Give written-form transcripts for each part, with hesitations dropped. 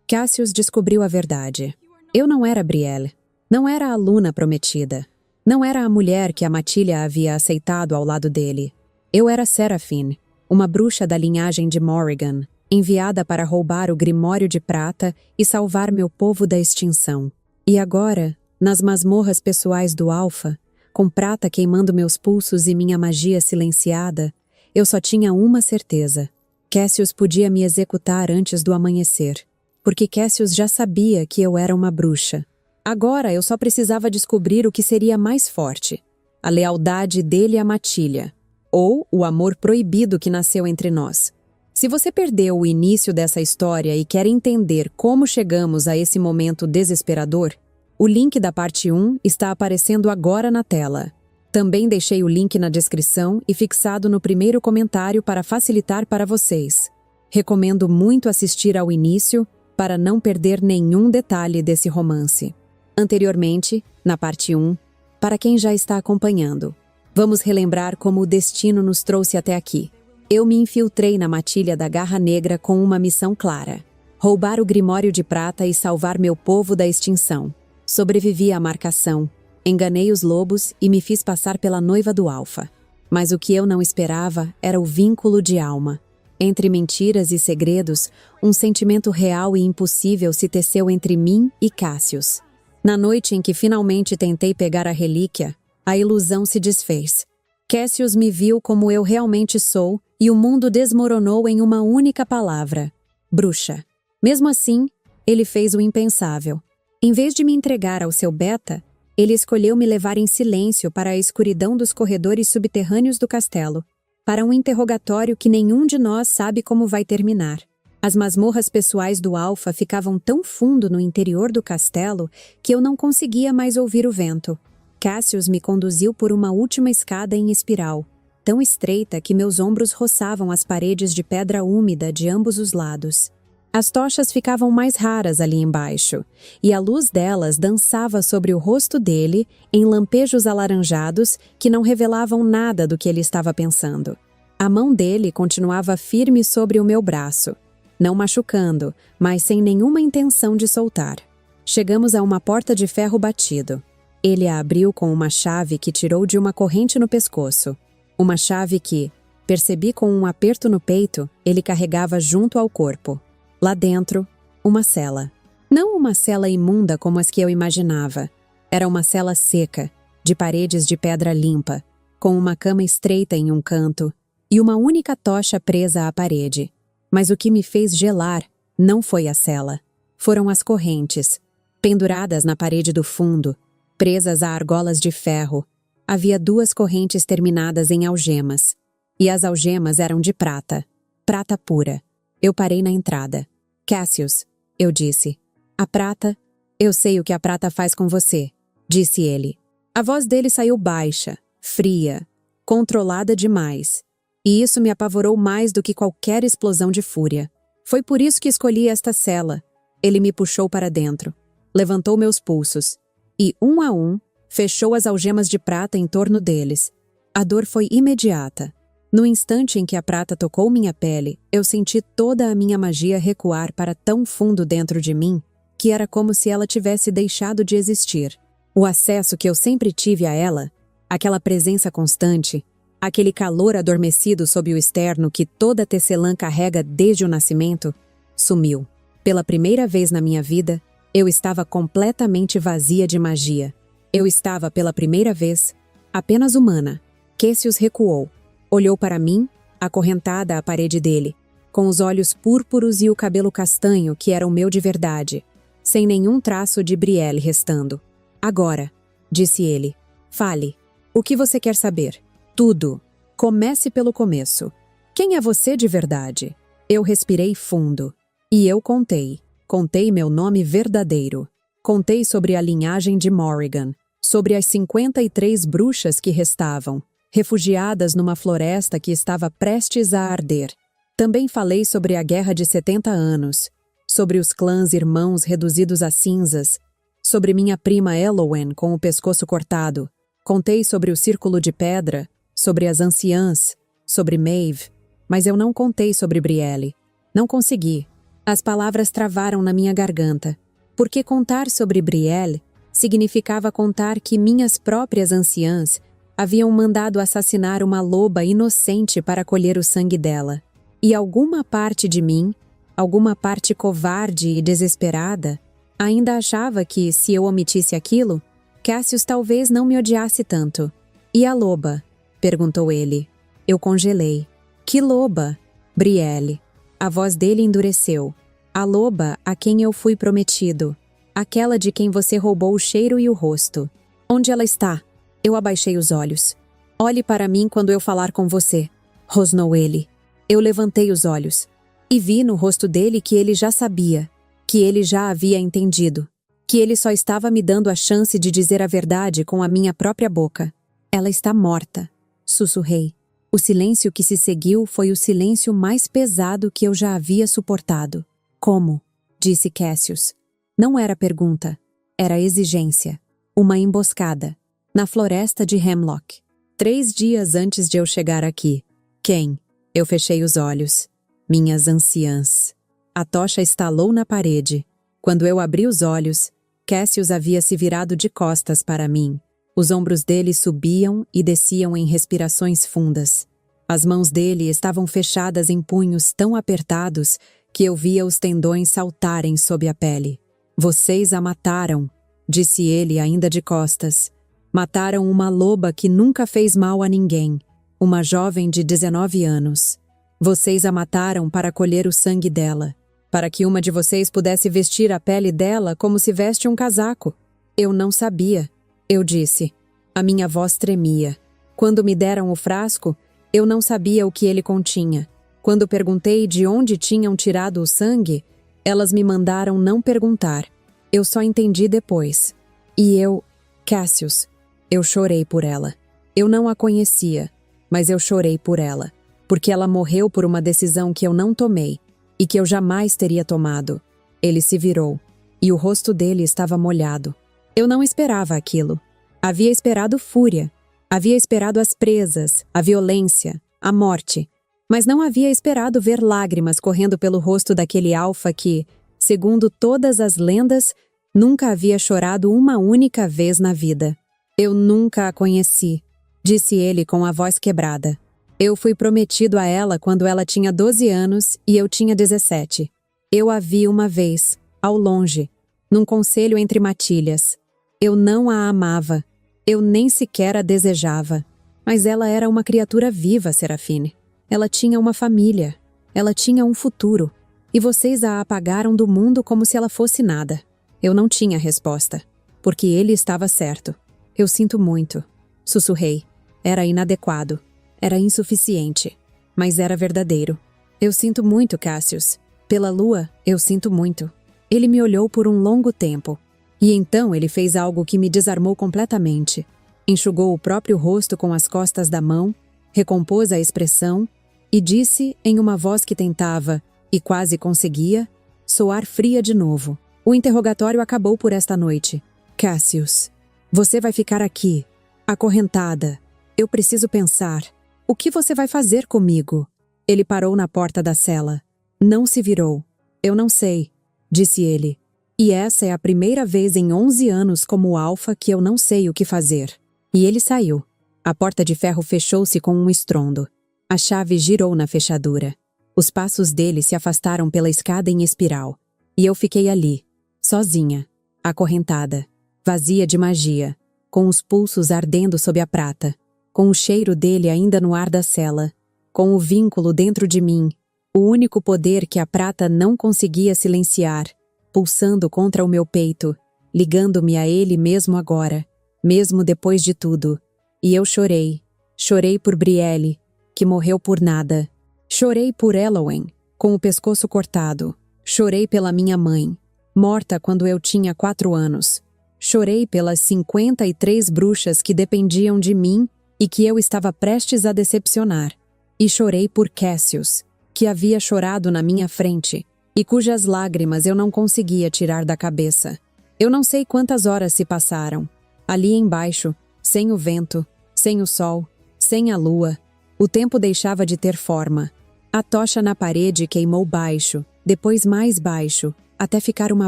Cassius descobriu a verdade. Eu não era Brielle. Não era a Luna prometida. Não era a mulher que a Matilha havia aceitado ao lado dele. Eu era Seraphine, uma bruxa da linhagem de Morrigan, enviada para roubar o Grimório de Prata e salvar meu povo da extinção. E agora, nas masmorras pessoais do Alfa, com prata queimando meus pulsos e minha magia silenciada, eu só tinha uma certeza. Cassius podia me executar antes do amanhecer, porque Cassius já sabia que eu era uma bruxa. Agora eu só precisava descobrir o que seria mais forte: a lealdade dele à Matilha, ou o amor proibido que nasceu entre nós. Se você perdeu o início dessa história e quer entender como chegamos a esse momento desesperador, o link da parte 1 está aparecendo agora na tela. Também deixei o link na descrição e fixado no primeiro comentário para facilitar para vocês. Recomendo muito assistir ao início para não perder nenhum detalhe desse romance. Anteriormente, na parte 1, para quem já está acompanhando, vamos relembrar como o destino nos trouxe até aqui. Eu me infiltrei na Matilha da Garra Negra com uma missão clara: roubar o Grimório de Prata e salvar meu povo da extinção. Sobrevivi à marcação, enganei os lobos e me fiz passar pela noiva do Alfa. Mas o que eu não esperava era o vínculo de alma. Entre mentiras e segredos, um sentimento real e impossível se teceu entre mim e Cassius. Na noite em que finalmente tentei pegar a relíquia, a ilusão se desfez. Cassius me viu como eu realmente sou e o mundo desmoronou em uma única palavra: bruxa. Mesmo assim, ele fez o impensável. Em vez de me entregar ao seu beta, ele escolheu me levar em silêncio para a escuridão dos corredores subterrâneos do castelo, para um interrogatório que nenhum de nós sabe como vai terminar. As masmorras pessoais do Alfa ficavam tão fundo no interior do castelo que eu não conseguia mais ouvir o vento. Cassius me conduziu por uma última escada em espiral, tão estreita que meus ombros roçavam as paredes de pedra úmida de ambos os lados. As tochas ficavam mais raras ali embaixo, e a luz delas dançava sobre o rosto dele em lampejos alaranjados que não revelavam nada do que ele estava pensando. A mão dele continuava firme sobre o meu braço, não machucando, mas sem nenhuma intenção de soltar. Chegamos a uma porta de ferro batido. Ele a abriu com uma chave que tirou de uma corrente no pescoço. Uma chave que, percebi com um aperto no peito, ele carregava junto ao corpo. Lá dentro, uma cela. Não uma cela imunda como as que eu imaginava. Era uma cela seca, de paredes de pedra limpa, com uma cama estreita em um canto e uma única tocha presa à parede. Mas o que me fez gelar não foi a cela. Foram as correntes, penduradas na parede do fundo, presas a argolas de ferro. Havia 2 correntes terminadas em algemas. E as algemas eram de prata. Prata pura. Eu parei na entrada. Cassius, eu disse. A prata? Eu sei o que a prata faz com você, disse ele. A voz dele saiu baixa, fria, controlada demais. E isso me apavorou mais do que qualquer explosão de fúria. Foi por isso que escolhi esta cela. Ele me puxou para dentro, levantou meus pulsos e, um a um, fechou as algemas de prata em torno deles. A dor foi imediata. No instante em que a prata tocou minha pele, eu senti toda a minha magia recuar para tão fundo dentro de mim que era como se ela tivesse deixado de existir. O acesso que eu sempre tive a ela, aquela presença constante, aquele calor adormecido sob o externo que toda tecelã carrega desde o nascimento, sumiu. Pela primeira vez na minha vida, eu estava completamente vazia de magia. Eu estava, pela primeira vez, apenas humana. Cassius recuou. Olhou para mim, acorrentada à parede dele, com os olhos púrpuros e o cabelo castanho que era o meu de verdade, sem nenhum traço de Brielle restando. Agora, disse ele, fale. O que você quer saber? Tudo. Comece pelo começo. Quem é você de verdade? Eu respirei fundo. E eu contei. Contei meu nome verdadeiro. Contei sobre a linhagem de Morrigan, sobre as 53 bruxas que restavam, refugiadas numa floresta que estava prestes a arder. Também falei sobre a Guerra de 70 anos, sobre os clãs irmãos reduzidos a cinzas, sobre minha prima Elowen com o pescoço cortado. Contei sobre o Círculo de Pedra, sobre as anciãs, sobre Maeve, mas eu não contei sobre Brielle. Não consegui. As palavras travaram na minha garganta, porque contar sobre Brielle significava contar que minhas próprias anciãs haviam mandado assassinar uma loba inocente para colher o sangue dela. E alguma parte de mim, alguma parte covarde e desesperada, ainda achava que, se eu omitisse aquilo, Cassius talvez não me odiasse tanto. E a loba? Perguntou ele. Eu congelei. Que loba? Brielle. A voz dele endureceu. A loba a quem eu fui prometido. Aquela de quem você roubou o cheiro e o rosto. Onde ela está? Eu abaixei os olhos. Olhe para mim quando eu falar com você, rosnou ele. Eu levantei os olhos e vi no rosto dele que ele já sabia, que ele já havia entendido, que ele só estava me dando a chance de dizer a verdade com a minha própria boca. Ela está morta, sussurrei. O silêncio que se seguiu foi o silêncio mais pesado que eu já havia suportado. Como? Disse Cassius. Não era pergunta, era exigência. Uma emboscada, na floresta de Hemlock. 3 dias antes de eu chegar aqui. Quem? Eu fechei os olhos. Minhas anciãs. A tocha estalou na parede. Quando eu abri os olhos, Cassius havia se virado de costas para mim. Os ombros dele subiam e desciam em respirações fundas. As mãos dele estavam fechadas em punhos tão apertados que eu via os tendões saltarem sob a pele. Vocês a mataram, disse ele ainda de costas. Mataram uma loba que nunca fez mal a ninguém, uma jovem de 19 anos. Vocês a mataram para colher o sangue dela, para que uma de vocês pudesse vestir a pele dela como se veste um casaco. Eu não sabia, eu disse. A minha voz tremia. Quando me deram o frasco, eu não sabia o que ele continha. Quando perguntei de onde tinham tirado o sangue, elas me mandaram não perguntar. Eu só entendi depois. E eu, Cassius, eu chorei por ela. Eu não a conhecia, mas eu chorei por ela, porque ela morreu por uma decisão que eu não tomei e que eu jamais teria tomado. Ele se virou, e o rosto dele estava molhado. Eu não esperava aquilo. Havia esperado fúria, havia esperado as presas, a violência, a morte, mas não havia esperado ver lágrimas correndo pelo rosto daquele alfa que, segundo todas as lendas, nunca havia chorado uma única vez na vida. Eu nunca a conheci, disse ele com a voz quebrada. Eu fui prometido a ela quando ela tinha 12 anos e eu tinha 17. Eu a vi uma vez, ao longe, num conselho entre matilhas. Eu não a amava, eu nem sequer a desejava. Mas ela era uma criatura viva, Serafine. Ela tinha uma família, ela tinha um futuro, e vocês a apagaram do mundo como se ela fosse nada. Eu não tinha resposta, porque ele estava certo. Eu sinto muito, sussurrei. Era inadequado, era insuficiente, mas era verdadeiro. Eu sinto muito, Cassius. Pela lua, eu sinto muito. Ele me olhou por um longo tempo, e então ele fez algo que me desarmou completamente. Enxugou o próprio rosto com as costas da mão, recompôs a expressão e disse em uma voz que tentava, e quase conseguia, soar fria de novo. O interrogatório acabou por esta noite. Cassius, você vai ficar aqui, acorrentada. Eu preciso pensar. O que você vai fazer comigo? Ele parou na porta da cela. Não se virou. Eu não sei, disse ele. E essa é a primeira vez em 11 anos como alfa que eu não sei o que fazer. E ele saiu. A porta de ferro fechou-se com um estrondo. A chave girou na fechadura. Os passos dele se afastaram pela escada em espiral. E eu fiquei ali, sozinha, acorrentada, vazia de magia, com os pulsos ardendo sob a prata, com o cheiro dele ainda no ar da cela, com o vínculo dentro de mim, o único poder que a prata não conseguia silenciar, pulsando contra o meu peito, ligando-me a ele mesmo agora, mesmo depois de tudo. E eu chorei. Chorei por Brielle, que morreu por nada. Chorei por Elowen, com o pescoço cortado. Chorei pela minha mãe, morta quando eu tinha 4 anos. Chorei pelas 53 bruxas que dependiam de mim e que eu estava prestes a decepcionar. E chorei por Cassius, que havia chorado na minha frente e cujas lágrimas eu não conseguia tirar da cabeça. Eu não sei quantas horas se passaram. Ali embaixo, sem o vento, sem o sol, sem a lua, o tempo deixava de ter forma. A tocha na parede queimou baixo, depois mais baixo, até ficar uma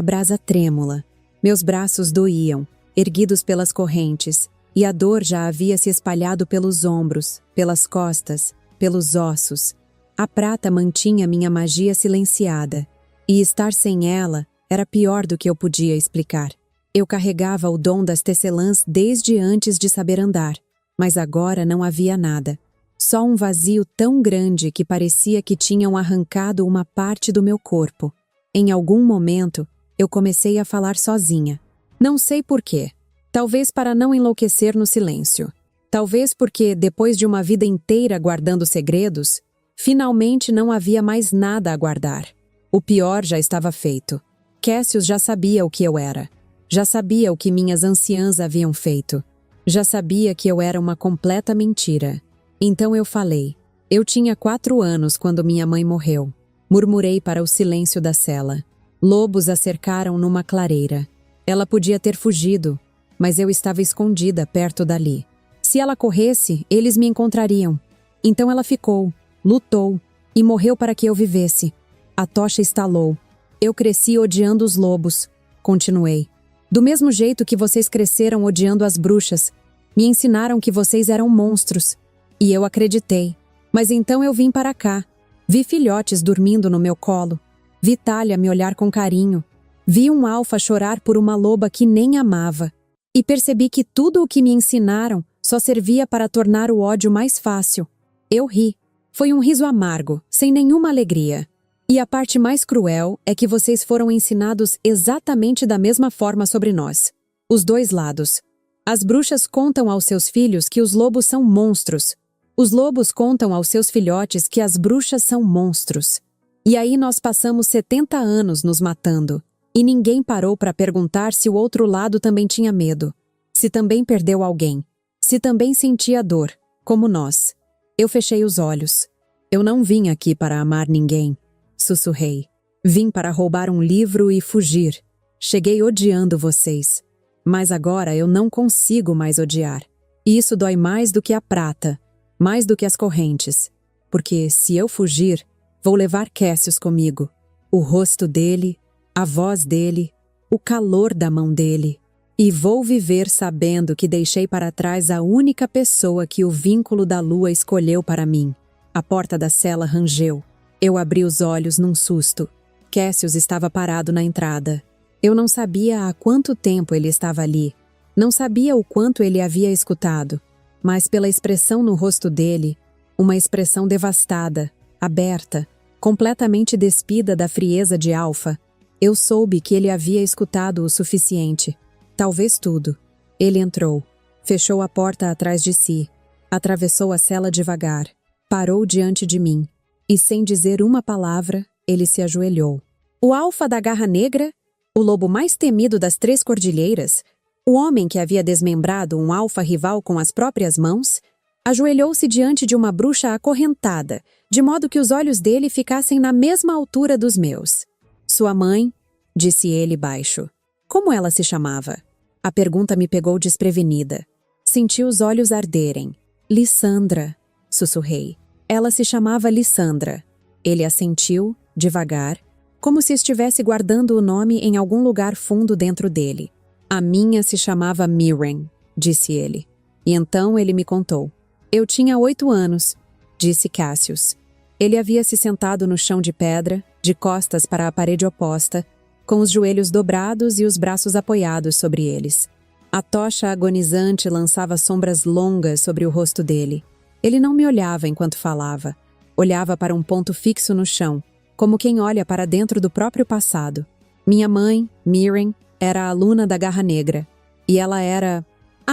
brasa trêmula. Meus braços doíam, erguidos pelas correntes, e a dor já havia se espalhado pelos ombros, pelas costas, pelos ossos. A prata mantinha minha magia silenciada, e estar sem ela era pior do que eu podia explicar. Eu carregava o dom das tecelãs desde antes de saber andar, mas agora não havia nada. Só um vazio tão grande que parecia que tinham arrancado uma parte do meu corpo. Em algum momento, eu comecei a falar sozinha. Não sei por quê. Talvez para não enlouquecer no silêncio. Talvez porque, depois de uma vida inteira guardando segredos, finalmente não havia mais nada a guardar. O pior já estava feito. Cassius já sabia o que eu era. Já sabia o que minhas anciãs haviam feito. Já sabia que eu era uma completa mentira. Então eu falei. Eu tinha 4 anos quando minha mãe morreu. Murmurei para o silêncio da cela. Lobos a cercaram numa clareira. Ela podia ter fugido, mas eu estava escondida perto dali. Se ela corresse, eles me encontrariam. Então ela ficou, lutou e morreu para que eu vivesse. A tocha estalou. Eu cresci odiando os lobos. Continuei. Do mesmo jeito que vocês cresceram odiando as bruxas. Me ensinaram que vocês eram monstros. E eu acreditei. Mas então eu vim para cá. Vi filhotes dormindo no meu colo. Vi Thalia me olhar com carinho. Vi um alfa chorar por uma loba que nem amava. E percebi que tudo o que me ensinaram só servia para tornar o ódio mais fácil. Eu ri. Foi um riso amargo, sem nenhuma alegria. E a parte mais cruel é que vocês foram ensinados exatamente da mesma forma sobre nós. Os dois lados. As bruxas contam aos seus filhos que os lobos são monstros. Os lobos contam aos seus filhotes que as bruxas são monstros. E aí nós passamos 70 anos nos matando. E ninguém parou para perguntar se o outro lado também tinha medo. Se também perdeu alguém. Se também sentia dor, como nós. Eu fechei os olhos. Eu não vim aqui para amar ninguém. Sussurrei. Vim para roubar um livro e fugir. Cheguei odiando vocês. Mas agora eu não consigo mais odiar. E isso dói mais do que a prata. Mais do que as correntes. Porque, se eu fugir, vou levar Cassius comigo. O rosto dele, a voz dele, o calor da mão dele. E vou viver sabendo que deixei para trás a única pessoa que o vínculo da lua escolheu para mim. A porta da cela rangeu. Eu abri os olhos num susto. Cassius estava parado na entrada. Eu não sabia há quanto tempo ele estava ali. Não sabia o quanto ele havia escutado. Mas pela expressão no rosto dele, uma expressão devastada, aberta, completamente despida da frieza de Alfa, eu soube que ele havia escutado o suficiente. Talvez tudo. Ele entrou, fechou a porta atrás de si, atravessou a cela devagar, parou diante de mim, e sem dizer uma palavra, ele se ajoelhou. O Alfa da Garra Negra, o lobo mais temido das 3 cordilheiras, o homem que havia desmembrado um alfa rival com as próprias mãos, ajoelhou-se diante de uma bruxa acorrentada, de modo que os olhos dele ficassem na mesma altura dos meus. Sua mãe, disse ele baixo. Como ela se chamava? A pergunta me pegou desprevenida. Senti os olhos arderem. Lissandra, sussurrei. Ela se chamava Lissandra. Ele assentiu, devagar, como se estivesse guardando o nome em algum lugar fundo dentro dele. A minha se chamava Mirren, disse ele. E então ele me contou. Eu tinha 8 anos, disse Cassius. Ele havia se sentado no chão de pedra, de costas para a parede oposta, com os joelhos dobrados e os braços apoiados sobre eles. A tocha agonizante lançava sombras longas sobre o rosto dele. Ele não me olhava enquanto falava. Olhava para um ponto fixo no chão, como quem olha para dentro do próprio passado. Minha mãe, Mirren, era a aluna da Garra Negra. E ela era...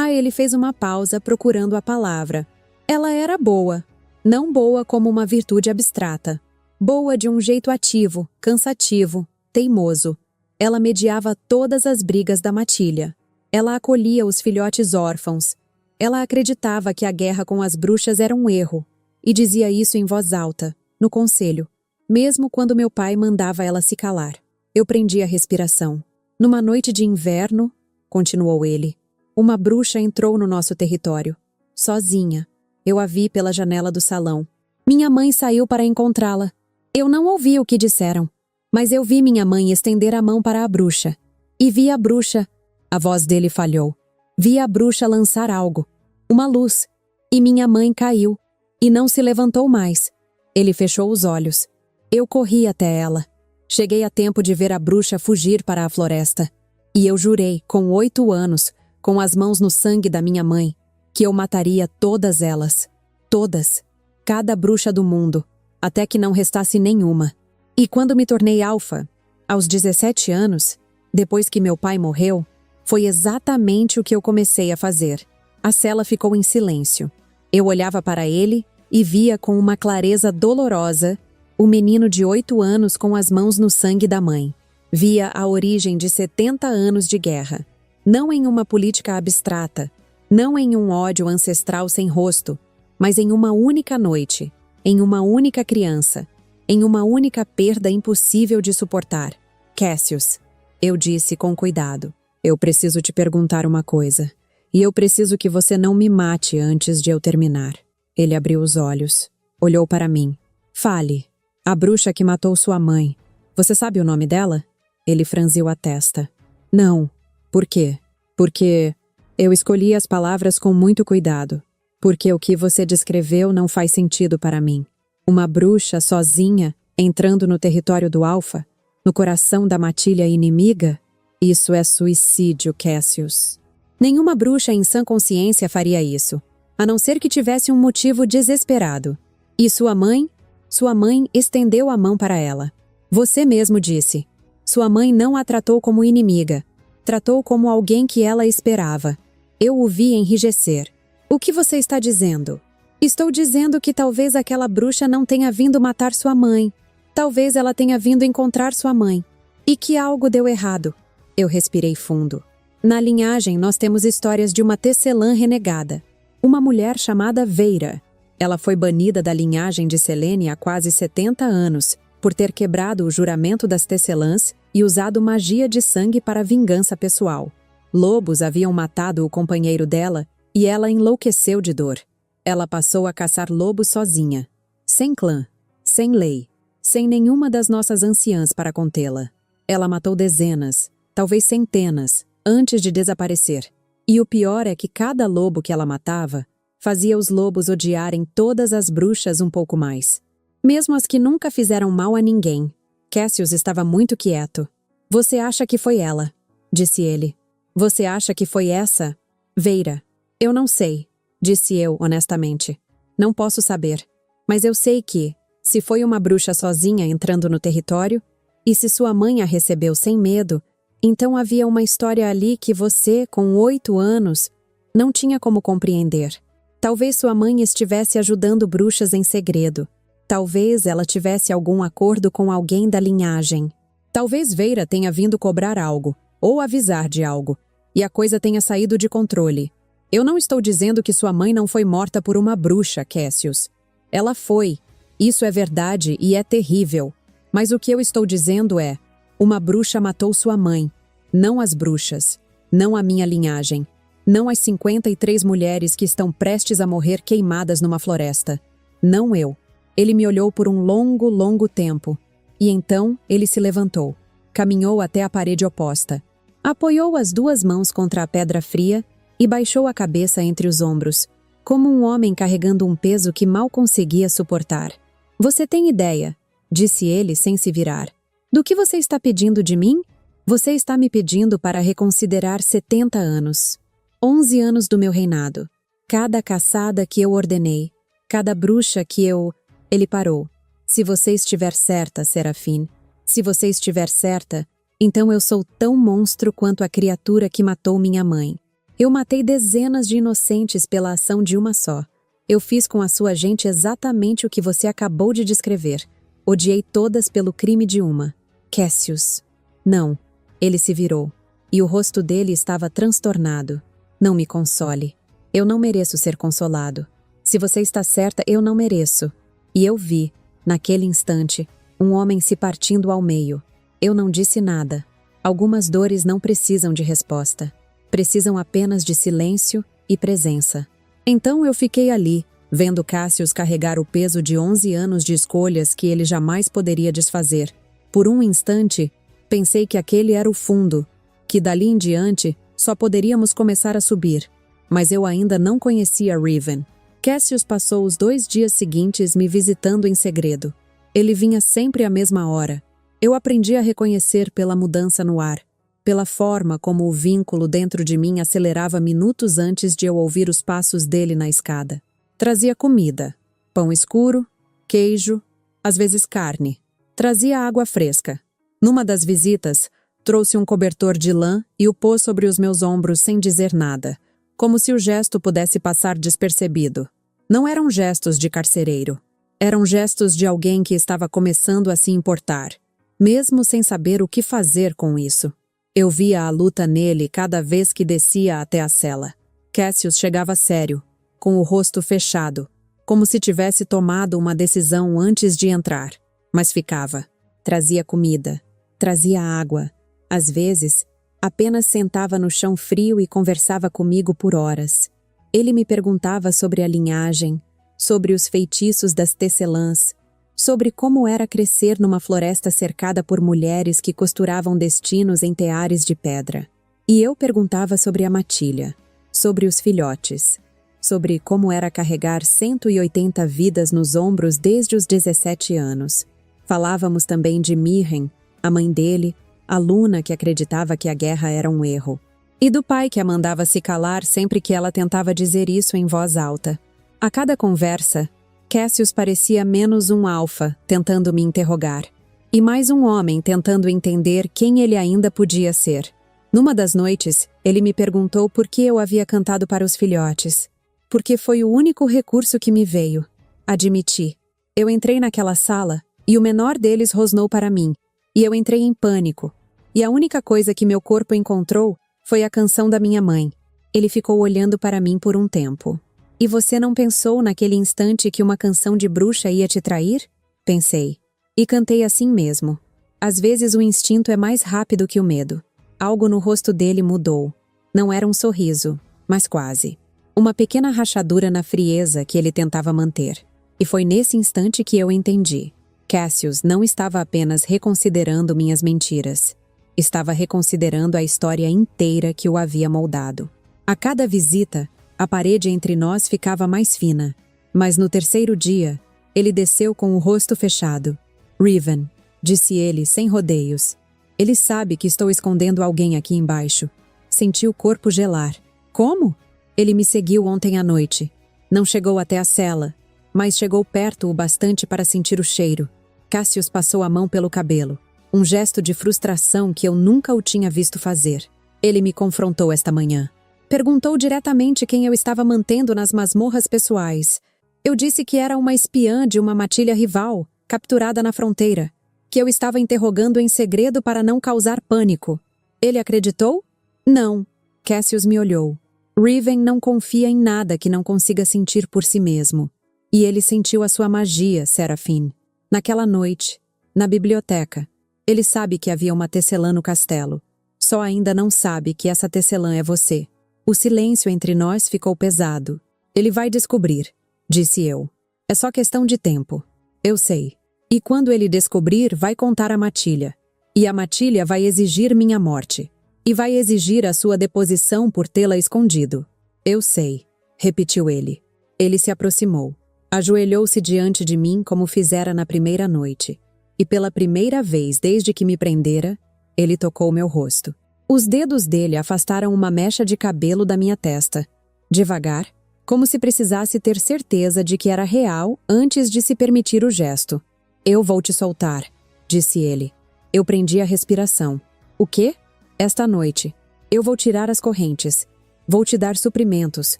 ele fez uma pausa procurando a palavra. Ela era boa. Não boa como uma virtude abstrata. Boa de um jeito ativo, cansativo, teimoso. Ela mediava todas as brigas da matilha. Ela acolhia os filhotes órfãos. Ela acreditava que a guerra com as bruxas era um erro. E dizia isso em voz alta, no conselho. Mesmo quando meu pai mandava ela se calar. Eu prendi a respiração. Numa noite de inverno, continuou ele, uma bruxa entrou no nosso território. Sozinha. Eu a vi pela janela do salão. Minha mãe saiu para encontrá-la. Eu não ouvi o que disseram. Mas eu vi minha mãe estender a mão para a bruxa. E vi a bruxa... A voz dele falhou. Vi a bruxa lançar algo. Uma luz. E minha mãe caiu. E não se levantou mais. Ele fechou os olhos. Eu corri até ela. Cheguei a tempo de ver a bruxa fugir para a floresta. E eu jurei, com 8 anos, com as mãos no sangue da minha mãe, que eu mataria todas elas. Todas. Cada bruxa do mundo. Até que não restasse nenhuma. E quando me tornei alfa, aos 17 anos, depois que meu pai morreu, foi exatamente o que eu comecei a fazer. A cela ficou em silêncio. Eu olhava para ele e via com uma clareza dolorosa o menino de 8 anos com as mãos no sangue da mãe. Via a origem de 70 anos de guerra. Não em uma política abstrata, não em um ódio ancestral sem rosto, mas em uma única noite, em uma única criança, em uma única perda impossível de suportar. Cassius, eu disse com cuidado, eu preciso te perguntar uma coisa, e eu preciso que você não me mate antes de eu terminar. Ele abriu os olhos, olhou para mim. Fale, a bruxa que matou sua mãe, você sabe o nome dela? Ele franziu a testa. Não. Por quê? Porque eu escolhi as palavras com muito cuidado. Porque o que você descreveu não faz sentido para mim. Uma bruxa sozinha, entrando no território do Alfa, no coração da matilha inimiga? Isso é suicídio, Cassius. Nenhuma bruxa em sã consciência faria isso, a não ser que tivesse um motivo desesperado. E sua mãe? Sua mãe estendeu a mão para ela. Você mesmo disse. Sua mãe não a tratou como inimiga. Tratou como alguém que ela esperava. Eu o vi enrijecer. O que você está dizendo? Estou dizendo que talvez aquela bruxa não tenha vindo matar sua mãe. Talvez ela tenha vindo encontrar sua mãe. E que algo deu errado. Eu respirei fundo. Na linhagem, nós temos histórias de uma tecelã renegada. Uma mulher chamada Veira. Ela foi banida da linhagem de Selene há quase 70 anos, por ter quebrado o juramento das tecelãs e usado magia de sangue para vingança pessoal. Lobos haviam matado o companheiro dela e ela enlouqueceu de dor. Ela passou a caçar lobos sozinha, sem clã, sem lei, sem nenhuma das nossas anciãs para contê-la. Ela matou dezenas, talvez centenas, antes de desaparecer. E o pior é que cada lobo que ela matava fazia os lobos odiarem todas as bruxas um pouco mais. Mesmo as que nunca fizeram mal a ninguém. Cassius estava muito quieto. Você acha que foi ela, disse ele. Você acha que foi essa? Veira. Eu não sei, disse eu honestamente. Não posso saber. Mas eu sei que, se foi uma bruxa sozinha entrando no território, e se sua mãe a recebeu sem medo, então havia uma história ali que você, com 8 anos, não tinha como compreender. Talvez sua mãe estivesse ajudando bruxas em segredo. Talvez ela tivesse algum acordo com alguém da linhagem. Talvez Veira tenha vindo cobrar algo, ou avisar de algo, e a coisa tenha saído de controle. Eu não estou dizendo que sua mãe não foi morta por uma bruxa, Cassius. Ela foi. Isso é verdade e é terrível. Mas o que eu estou dizendo é, uma bruxa matou sua mãe. Não as bruxas. Não a minha linhagem. Não as 53 mulheres que estão prestes a morrer queimadas numa floresta. Não eu. Ele me olhou por um longo, longo tempo. E então ele se levantou. Caminhou até a parede oposta. Apoiou as 2 mãos contra a pedra fria e baixou a cabeça entre os ombros, como um homem carregando um peso que mal conseguia suportar. Você tem ideia, disse ele sem se virar. Do que você está pedindo de mim? Você está me pedindo para reconsiderar 70 anos. 11 anos do meu reinado. Cada caçada que eu ordenei. Cada bruxa que eu... Ele parou. Se você estiver certa, Serafine. Se você estiver certa, então eu sou tão monstro quanto a criatura que matou minha mãe. Eu matei dezenas de inocentes pela ação de uma só. Eu fiz com a sua gente exatamente o que você acabou de descrever. Odiei todas pelo crime de uma. Cassius. Não. Ele se virou. E o rosto dele estava transtornado. Não me console. Eu não mereço ser consolado. Se você está certa, eu não mereço. E eu vi, naquele instante, um homem se partindo ao meio. Eu não disse nada. Algumas dores não precisam de resposta. Precisam apenas de silêncio e presença. Então eu fiquei ali, vendo Cassius carregar o peso de 11 anos de escolhas que ele jamais poderia desfazer. Por um instante, pensei que aquele era o fundo, que dali em diante só poderíamos começar a subir. Mas eu ainda não conhecia Riven. Cassius passou os 2 dias seguintes me visitando em segredo. Ele vinha sempre à mesma hora. Eu aprendi a reconhecer pela mudança no ar, pela forma como o vínculo dentro de mim acelerava minutos antes de eu ouvir os passos dele na escada. Trazia comida, pão escuro, queijo, às vezes carne. Trazia água fresca. Numa das visitas, trouxe um cobertor de lã e o pôs sobre os meus ombros sem dizer nada, como se o gesto pudesse passar despercebido. Não eram gestos de carcereiro. Eram gestos de alguém que estava começando a se importar, mesmo sem saber o que fazer com isso. Eu via a luta nele cada vez que descia até a cela. Cassius chegava sério, com o rosto fechado, como se tivesse tomado uma decisão antes de entrar. Mas ficava. Trazia comida, trazia água. Às vezes, apenas sentava no chão frio e conversava comigo por horas. Ele me perguntava sobre a linhagem, sobre os feitiços das tecelãs, sobre como era crescer numa floresta cercada por mulheres que costuravam destinos em teares de pedra. E eu perguntava sobre a matilha, sobre os filhotes, sobre como era carregar 180 vidas nos ombros desde os 17 anos. Falávamos também de Mirren, a mãe dele, a Luna que acreditava que a guerra era um erro, e do pai que a mandava se calar sempre que ela tentava dizer isso em voz alta. A cada conversa, Cassius parecia menos um alfa tentando me interrogar, e mais um homem tentando entender quem ele ainda podia ser. Numa das noites, ele me perguntou por que eu havia cantado para os filhotes. Porque foi o único recurso que me veio. Admiti. Eu entrei naquela sala, e o menor deles rosnou para mim, e eu entrei em pânico. E a única coisa que meu corpo encontrou foi a canção da minha mãe. Ele ficou olhando para mim por um tempo. E você não pensou naquele instante que uma canção de bruxa ia te trair? Pensei. E cantei assim mesmo. Às vezes o instinto é mais rápido que o medo. Algo no rosto dele mudou. Não era um sorriso, mas quase. Uma pequena rachadura na frieza que ele tentava manter. E foi nesse instante que eu entendi. Cassius não estava apenas reconsiderando minhas mentiras. Estava reconsiderando a história inteira que o havia moldado. A cada visita, a parede entre nós ficava mais fina. Mas no terceiro dia, ele desceu com o rosto fechado. Riven, disse ele sem rodeios. Ele sabe que estou escondendo alguém aqui embaixo. Senti o corpo gelar. Como? Ele me seguiu ontem à noite. Não chegou até a cela, mas chegou perto o bastante para sentir o cheiro. Cassius passou a mão pelo cabelo. Um gesto de frustração que eu nunca o tinha visto fazer. Ele me confrontou esta manhã. Perguntou diretamente quem eu estava mantendo nas masmorras pessoais. Eu disse que era uma espiã de uma matilha rival, capturada na fronteira, que eu estava interrogando em segredo para não causar pânico. Ele acreditou? Não. Cassius me olhou. Riven não confia em nada que não consiga sentir por si mesmo. E ele sentiu a sua magia, Serafim. Naquela noite, na biblioteca, ele sabe que havia uma tecelã no castelo. Só ainda não sabe que essa tecelã é você. O silêncio entre nós ficou pesado. Ele vai descobrir, disse eu. É só questão de tempo. Eu sei. E quando ele descobrir, vai contar a matilha. E a matilha vai exigir minha morte. E vai exigir a sua deposição por tê-la escondido. Eu sei, repetiu ele. Ele se aproximou. Ajoelhou-se diante de mim como fizera na primeira noite. E pela primeira vez desde que me prendera, ele tocou meu rosto. Os dedos dele afastaram uma mecha de cabelo da minha testa. Devagar, como se precisasse ter certeza de que era real antes de se permitir o gesto. Eu vou te soltar, disse ele. Eu prendi a respiração. O quê? Esta noite. Eu vou tirar as correntes. Vou te dar suprimentos.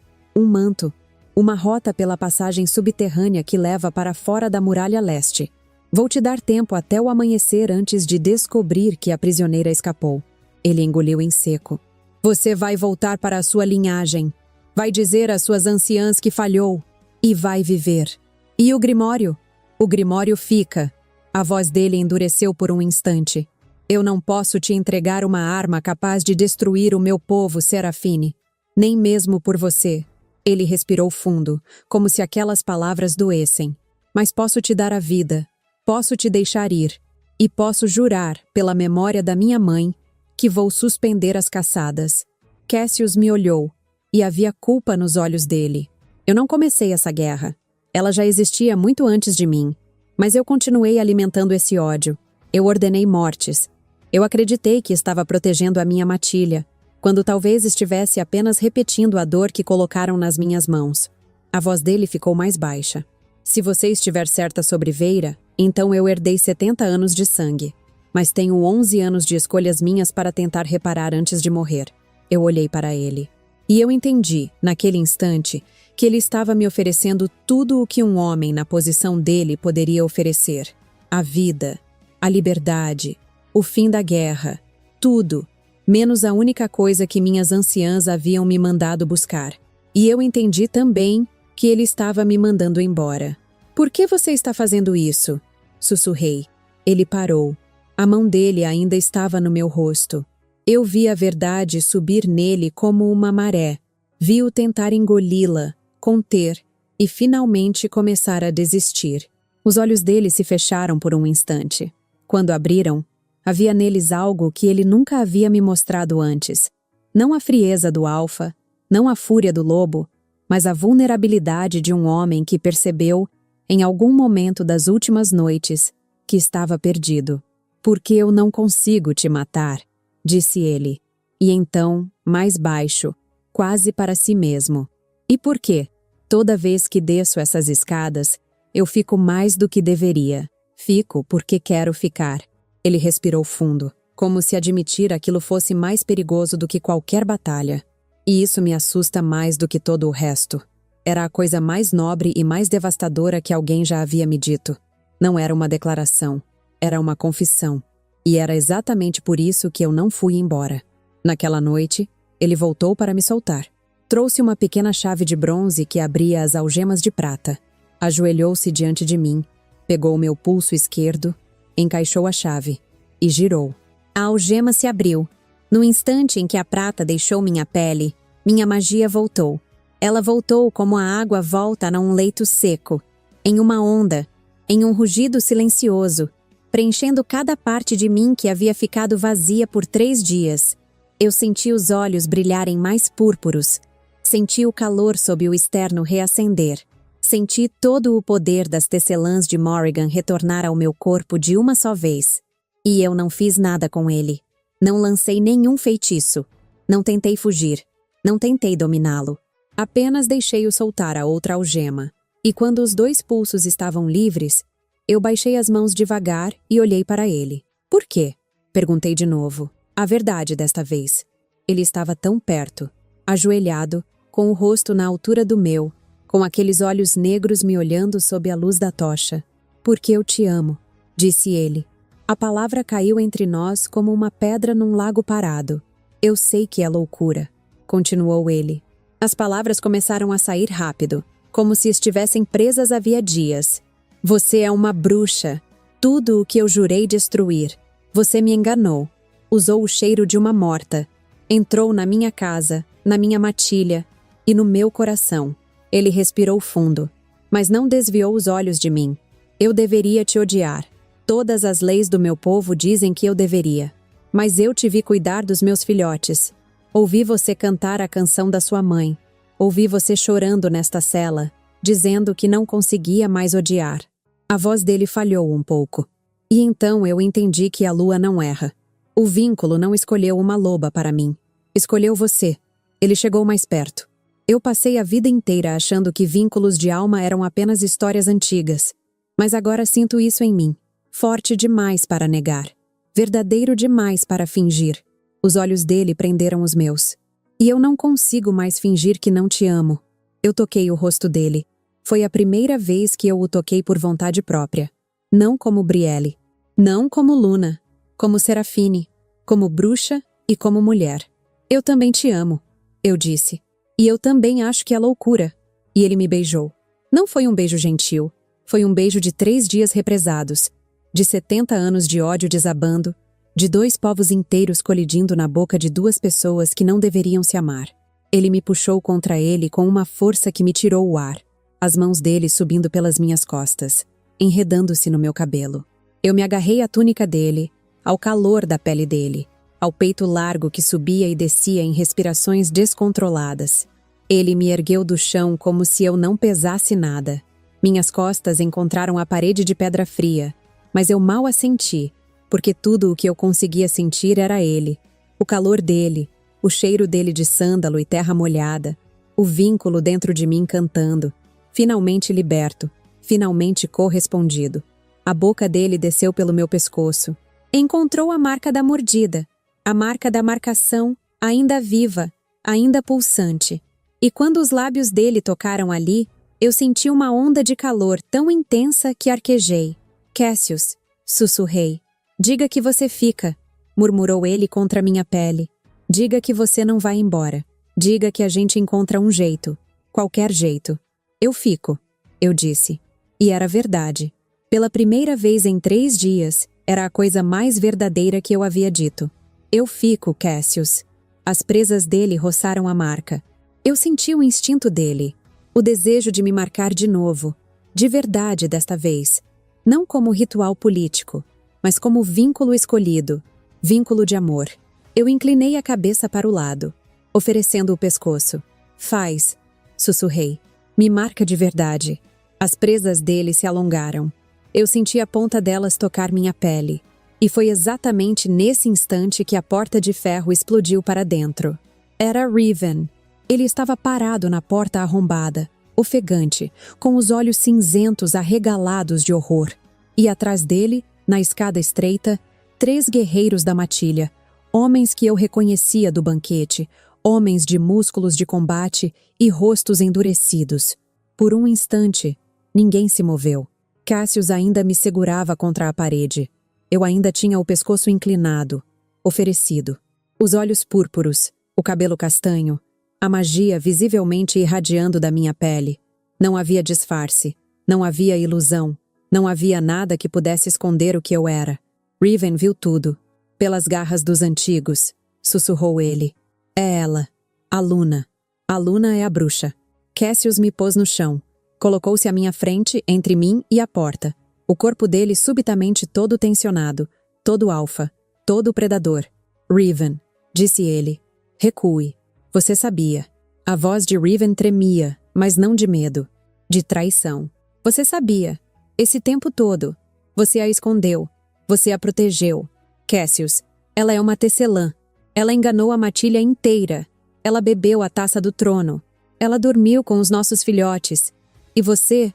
Um manto. Uma rota pela passagem subterrânea que leva para fora da muralha leste. Vou te dar tempo até o amanhecer antes de descobrir que a prisioneira escapou. Ele engoliu em seco. Você vai voltar para a sua linhagem. Vai dizer às suas anciãs que falhou. E vai viver. E o Grimório? O Grimório fica. A voz dele endureceu por um instante. Eu não posso te entregar uma arma capaz de destruir o meu povo, Serafine. Nem mesmo por você. Ele respirou fundo, como se aquelas palavras doessem. Mas posso te dar a vida. Posso te deixar ir. E posso jurar, pela memória da minha mãe, que vou suspender as caçadas. Cassius me olhou, e havia culpa nos olhos dele. Eu não comecei essa guerra. Ela já existia muito antes de mim. Mas eu continuei alimentando esse ódio. Eu ordenei mortes. Eu acreditei que estava protegendo a minha matilha, quando talvez estivesse apenas repetindo a dor que colocaram nas minhas mãos. A voz dele ficou mais baixa. Se você estiver certa sobre Veira, então eu herdei 70 anos de sangue. Mas tenho 11 anos de escolhas minhas para tentar reparar antes de morrer. Eu olhei para ele. E eu entendi, naquele instante, que ele estava me oferecendo tudo o que um homem na posição dele poderia oferecer. A vida, a liberdade, o fim da guerra, tudo, menos a única coisa que minhas anciãs haviam me mandado buscar. E eu entendi também que ele estava me mandando embora. Por que você está fazendo isso? Sussurrei. Ele parou. A mão dele ainda estava no meu rosto. Eu vi a verdade subir nele como uma maré. Vi-o tentar engoli-la, conter e finalmente começar a desistir. Os olhos dele se fecharam por um instante. Quando abriram, havia neles algo que ele nunca havia me mostrado antes. Não a frieza do alfa, não a fúria do lobo, mas a vulnerabilidade de um homem que percebeu, em algum momento das últimas noites, que estava perdido. Porque eu não consigo te matar, disse ele. E então, mais baixo, quase para si mesmo. E por quê? Toda vez que desço essas escadas, eu fico mais do que deveria. Fico porque quero ficar. Ele respirou fundo, como se admitir aquilo fosse mais perigoso do que qualquer batalha. E isso me assusta mais do que todo o resto. Era a coisa mais nobre e mais devastadora que alguém já havia me dito. Não era uma declaração, era uma confissão. E era exatamente por isso que eu não fui embora. Naquela noite, ele voltou para me soltar. Trouxe uma pequena chave de bronze que abria as algemas de prata. Ajoelhou-se diante de mim, pegou o meu pulso esquerdo, encaixou a chave e girou. A algema se abriu. No instante em que a prata deixou minha pele, minha magia voltou. Ela voltou como a água volta num leito seco, em uma onda, em um rugido silencioso, preenchendo cada parte de mim que havia ficado vazia por 3 dias. Eu senti os olhos brilharem mais púrpuros. Senti o calor sob o externo reacender. Senti todo o poder das tecelãs de Morrigan retornar ao meu corpo de uma só vez. E eu não fiz nada com ele. Não lancei nenhum feitiço. Não tentei fugir. Não tentei dominá-lo. Apenas deixei-o soltar a outra algema. E quando os 2 pulsos estavam livres, eu baixei as mãos devagar e olhei para ele. Por quê? Perguntei de novo. A verdade desta vez. Ele estava tão perto, ajoelhado, com o rosto na altura do meu, com aqueles olhos negros me olhando sob a luz da tocha. Porque eu te amo, disse ele. A palavra caiu entre nós como uma pedra num lago parado. Eu sei que é loucura, continuou ele. As palavras começaram a sair rápido, como se estivessem presas havia dias. Você é uma bruxa. Tudo o que eu jurei destruir. Você me enganou. Usou o cheiro de uma morta. Entrou na minha casa, na minha matilha e no meu coração. Ele respirou fundo, mas não desviou os olhos de mim. Eu deveria te odiar. Todas as leis do meu povo dizem que eu deveria. Mas eu te vi cuidar dos meus filhotes. Ouvi você cantar a canção da sua mãe. Ouvi você chorando nesta cela, dizendo que não conseguia mais odiar. A voz dele falhou um pouco. E então eu entendi que a lua não erra. O vínculo não escolheu uma loba para mim. Escolheu você. Ele chegou mais perto. Eu passei a vida inteira achando que vínculos de alma eram apenas histórias antigas. Mas agora sinto isso em mim. Forte demais para negar. Verdadeiro demais para fingir. Os olhos dele prenderam os meus. E eu não consigo mais fingir que não te amo. Eu toquei o rosto dele. Foi a primeira vez que eu o toquei por vontade própria. Não como Brielle. Não como Luna. Como Serafine. Como bruxa e como mulher. Eu também te amo, eu disse. E eu também acho que é loucura. E ele me beijou. Não foi um beijo gentil. Foi um beijo de 3 dias represados. De 70 anos de ódio desabando. De 2 povos inteiros colidindo na boca de 2 pessoas que não deveriam se amar. Ele me puxou contra ele com uma força que me tirou o ar. As mãos dele subindo pelas minhas costas, enredando-se no meu cabelo. Eu me agarrei à túnica dele, ao calor da pele dele, ao peito largo que subia e descia em respirações descontroladas. Ele me ergueu do chão como se eu não pesasse nada. Minhas costas encontraram a parede de pedra fria, mas eu mal a senti, porque tudo o que eu conseguia sentir era ele, o calor dele, o cheiro dele de sândalo e terra molhada, o vínculo dentro de mim cantando, finalmente liberto, finalmente correspondido. A boca dele desceu pelo meu pescoço. Encontrou a marca da mordida, a marca da marcação, ainda viva, ainda pulsante. E quando os lábios dele tocaram ali, eu senti uma onda de calor tão intensa que arquejei. Cassius, sussurrei. Diga que você fica, murmurou ele contra minha pele. Diga que você não vai embora. Diga que a gente encontra um jeito. Qualquer jeito. Eu fico, eu disse. E era verdade. Pela primeira vez em 3 dias, era a coisa mais verdadeira que eu havia dito. Eu fico, Cassius. As presas dele roçaram a marca. Eu senti o instinto dele, o desejo de me marcar de novo, de verdade desta vez, não como ritual político, mas como vínculo escolhido, vínculo de amor. Eu inclinei a cabeça para o lado, oferecendo o pescoço. Faz, sussurrei. Me marca de verdade. As presas dele se alongaram. Eu senti a ponta delas tocar minha pele. E foi exatamente nesse instante que a porta de ferro explodiu para dentro. Era Riven. Ele estava parado na porta arrombada, ofegante, com os olhos cinzentos arregalados de horror. E atrás dele, na escada estreita, 3 guerreiros da matilha, homens que eu reconhecia do banquete, homens de músculos de combate e rostos endurecidos. Por um instante, ninguém se moveu. Cassius ainda me segurava contra a parede. Eu ainda tinha o pescoço inclinado, oferecido. Os olhos púrpuros, o cabelo castanho, a magia visivelmente irradiando da minha pele. Não havia disfarce, não havia ilusão, não havia nada que pudesse esconder o que eu era. Riven viu tudo. Pelas garras dos antigos, sussurrou ele. É ela, a Luna. A Luna é a bruxa. Cassius me pôs no chão. Colocou-se à minha frente, entre mim e a porta. O corpo dele subitamente todo tensionado, todo alfa, todo predador. Riven, disse ele. Recue. Você sabia. A voz de Riven tremia, mas não de medo. De traição. Você sabia. Esse tempo todo. Você a escondeu. Você a protegeu. Cassius, ela é uma tecelã. Ela enganou a matilha inteira. Ela bebeu a taça do trono. Ela dormiu com os nossos filhotes. E você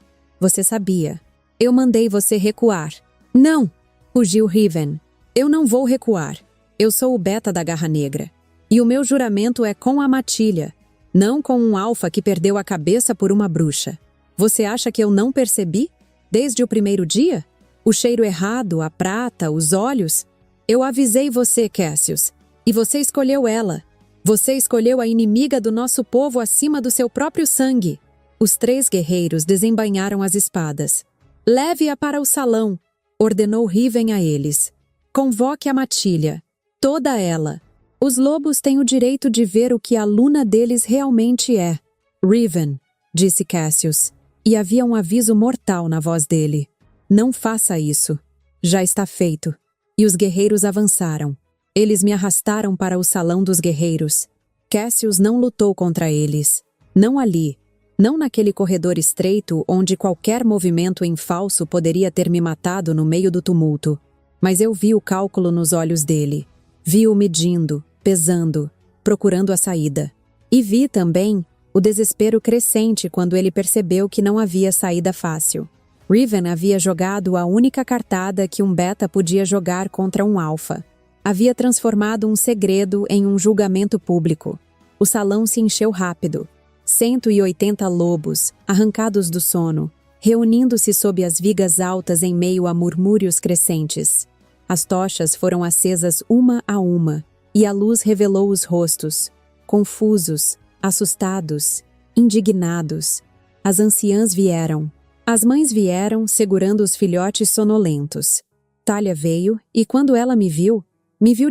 sabia. Eu mandei você recuar. Não! Rugiu Riven. Eu não vou recuar. Eu sou o beta da Garra Negra. E o meu juramento é com a matilha, não com um alfa que perdeu a cabeça por uma bruxa. Você acha que eu não percebi? Desde o primeiro dia? O cheiro errado, a prata, os olhos? Eu avisei você, Cassius. E você escolheu ela. Você escolheu a inimiga do nosso povo acima do seu próprio sangue. Os 3 guerreiros desembainharam as espadas. Leve-a para o salão, ordenou Riven a eles. Convoque a matilha. Toda ela. Os lobos têm o direito de ver o que a Luna deles realmente é. Riven, disse Cassius, e havia um aviso mortal na voz dele. Não faça isso. Já está feito. E os guerreiros avançaram. Eles me arrastaram para o salão dos guerreiros. Cassius não lutou contra eles. Não ali. Não naquele corredor estreito onde qualquer movimento em falso poderia ter me matado no meio do tumulto. Mas eu vi o cálculo nos olhos dele. Vi-o medindo, pesando, procurando a saída. E vi também o desespero crescente quando ele percebeu que não havia saída fácil. Riven havia jogado a única cartada que um beta podia jogar contra um alfa. Havia transformado um segredo em um julgamento público. O salão se encheu rápido. 180 lobos, arrancados do sono, reunindo-se sob as vigas altas em meio a murmúrios crescentes. As tochas foram acesas uma a uma, e a luz revelou os rostos, confusos, assustados, indignados. As anciãs vieram. As mães vieram, segurando os filhotes sonolentos. Talia veio, e quando ela me viu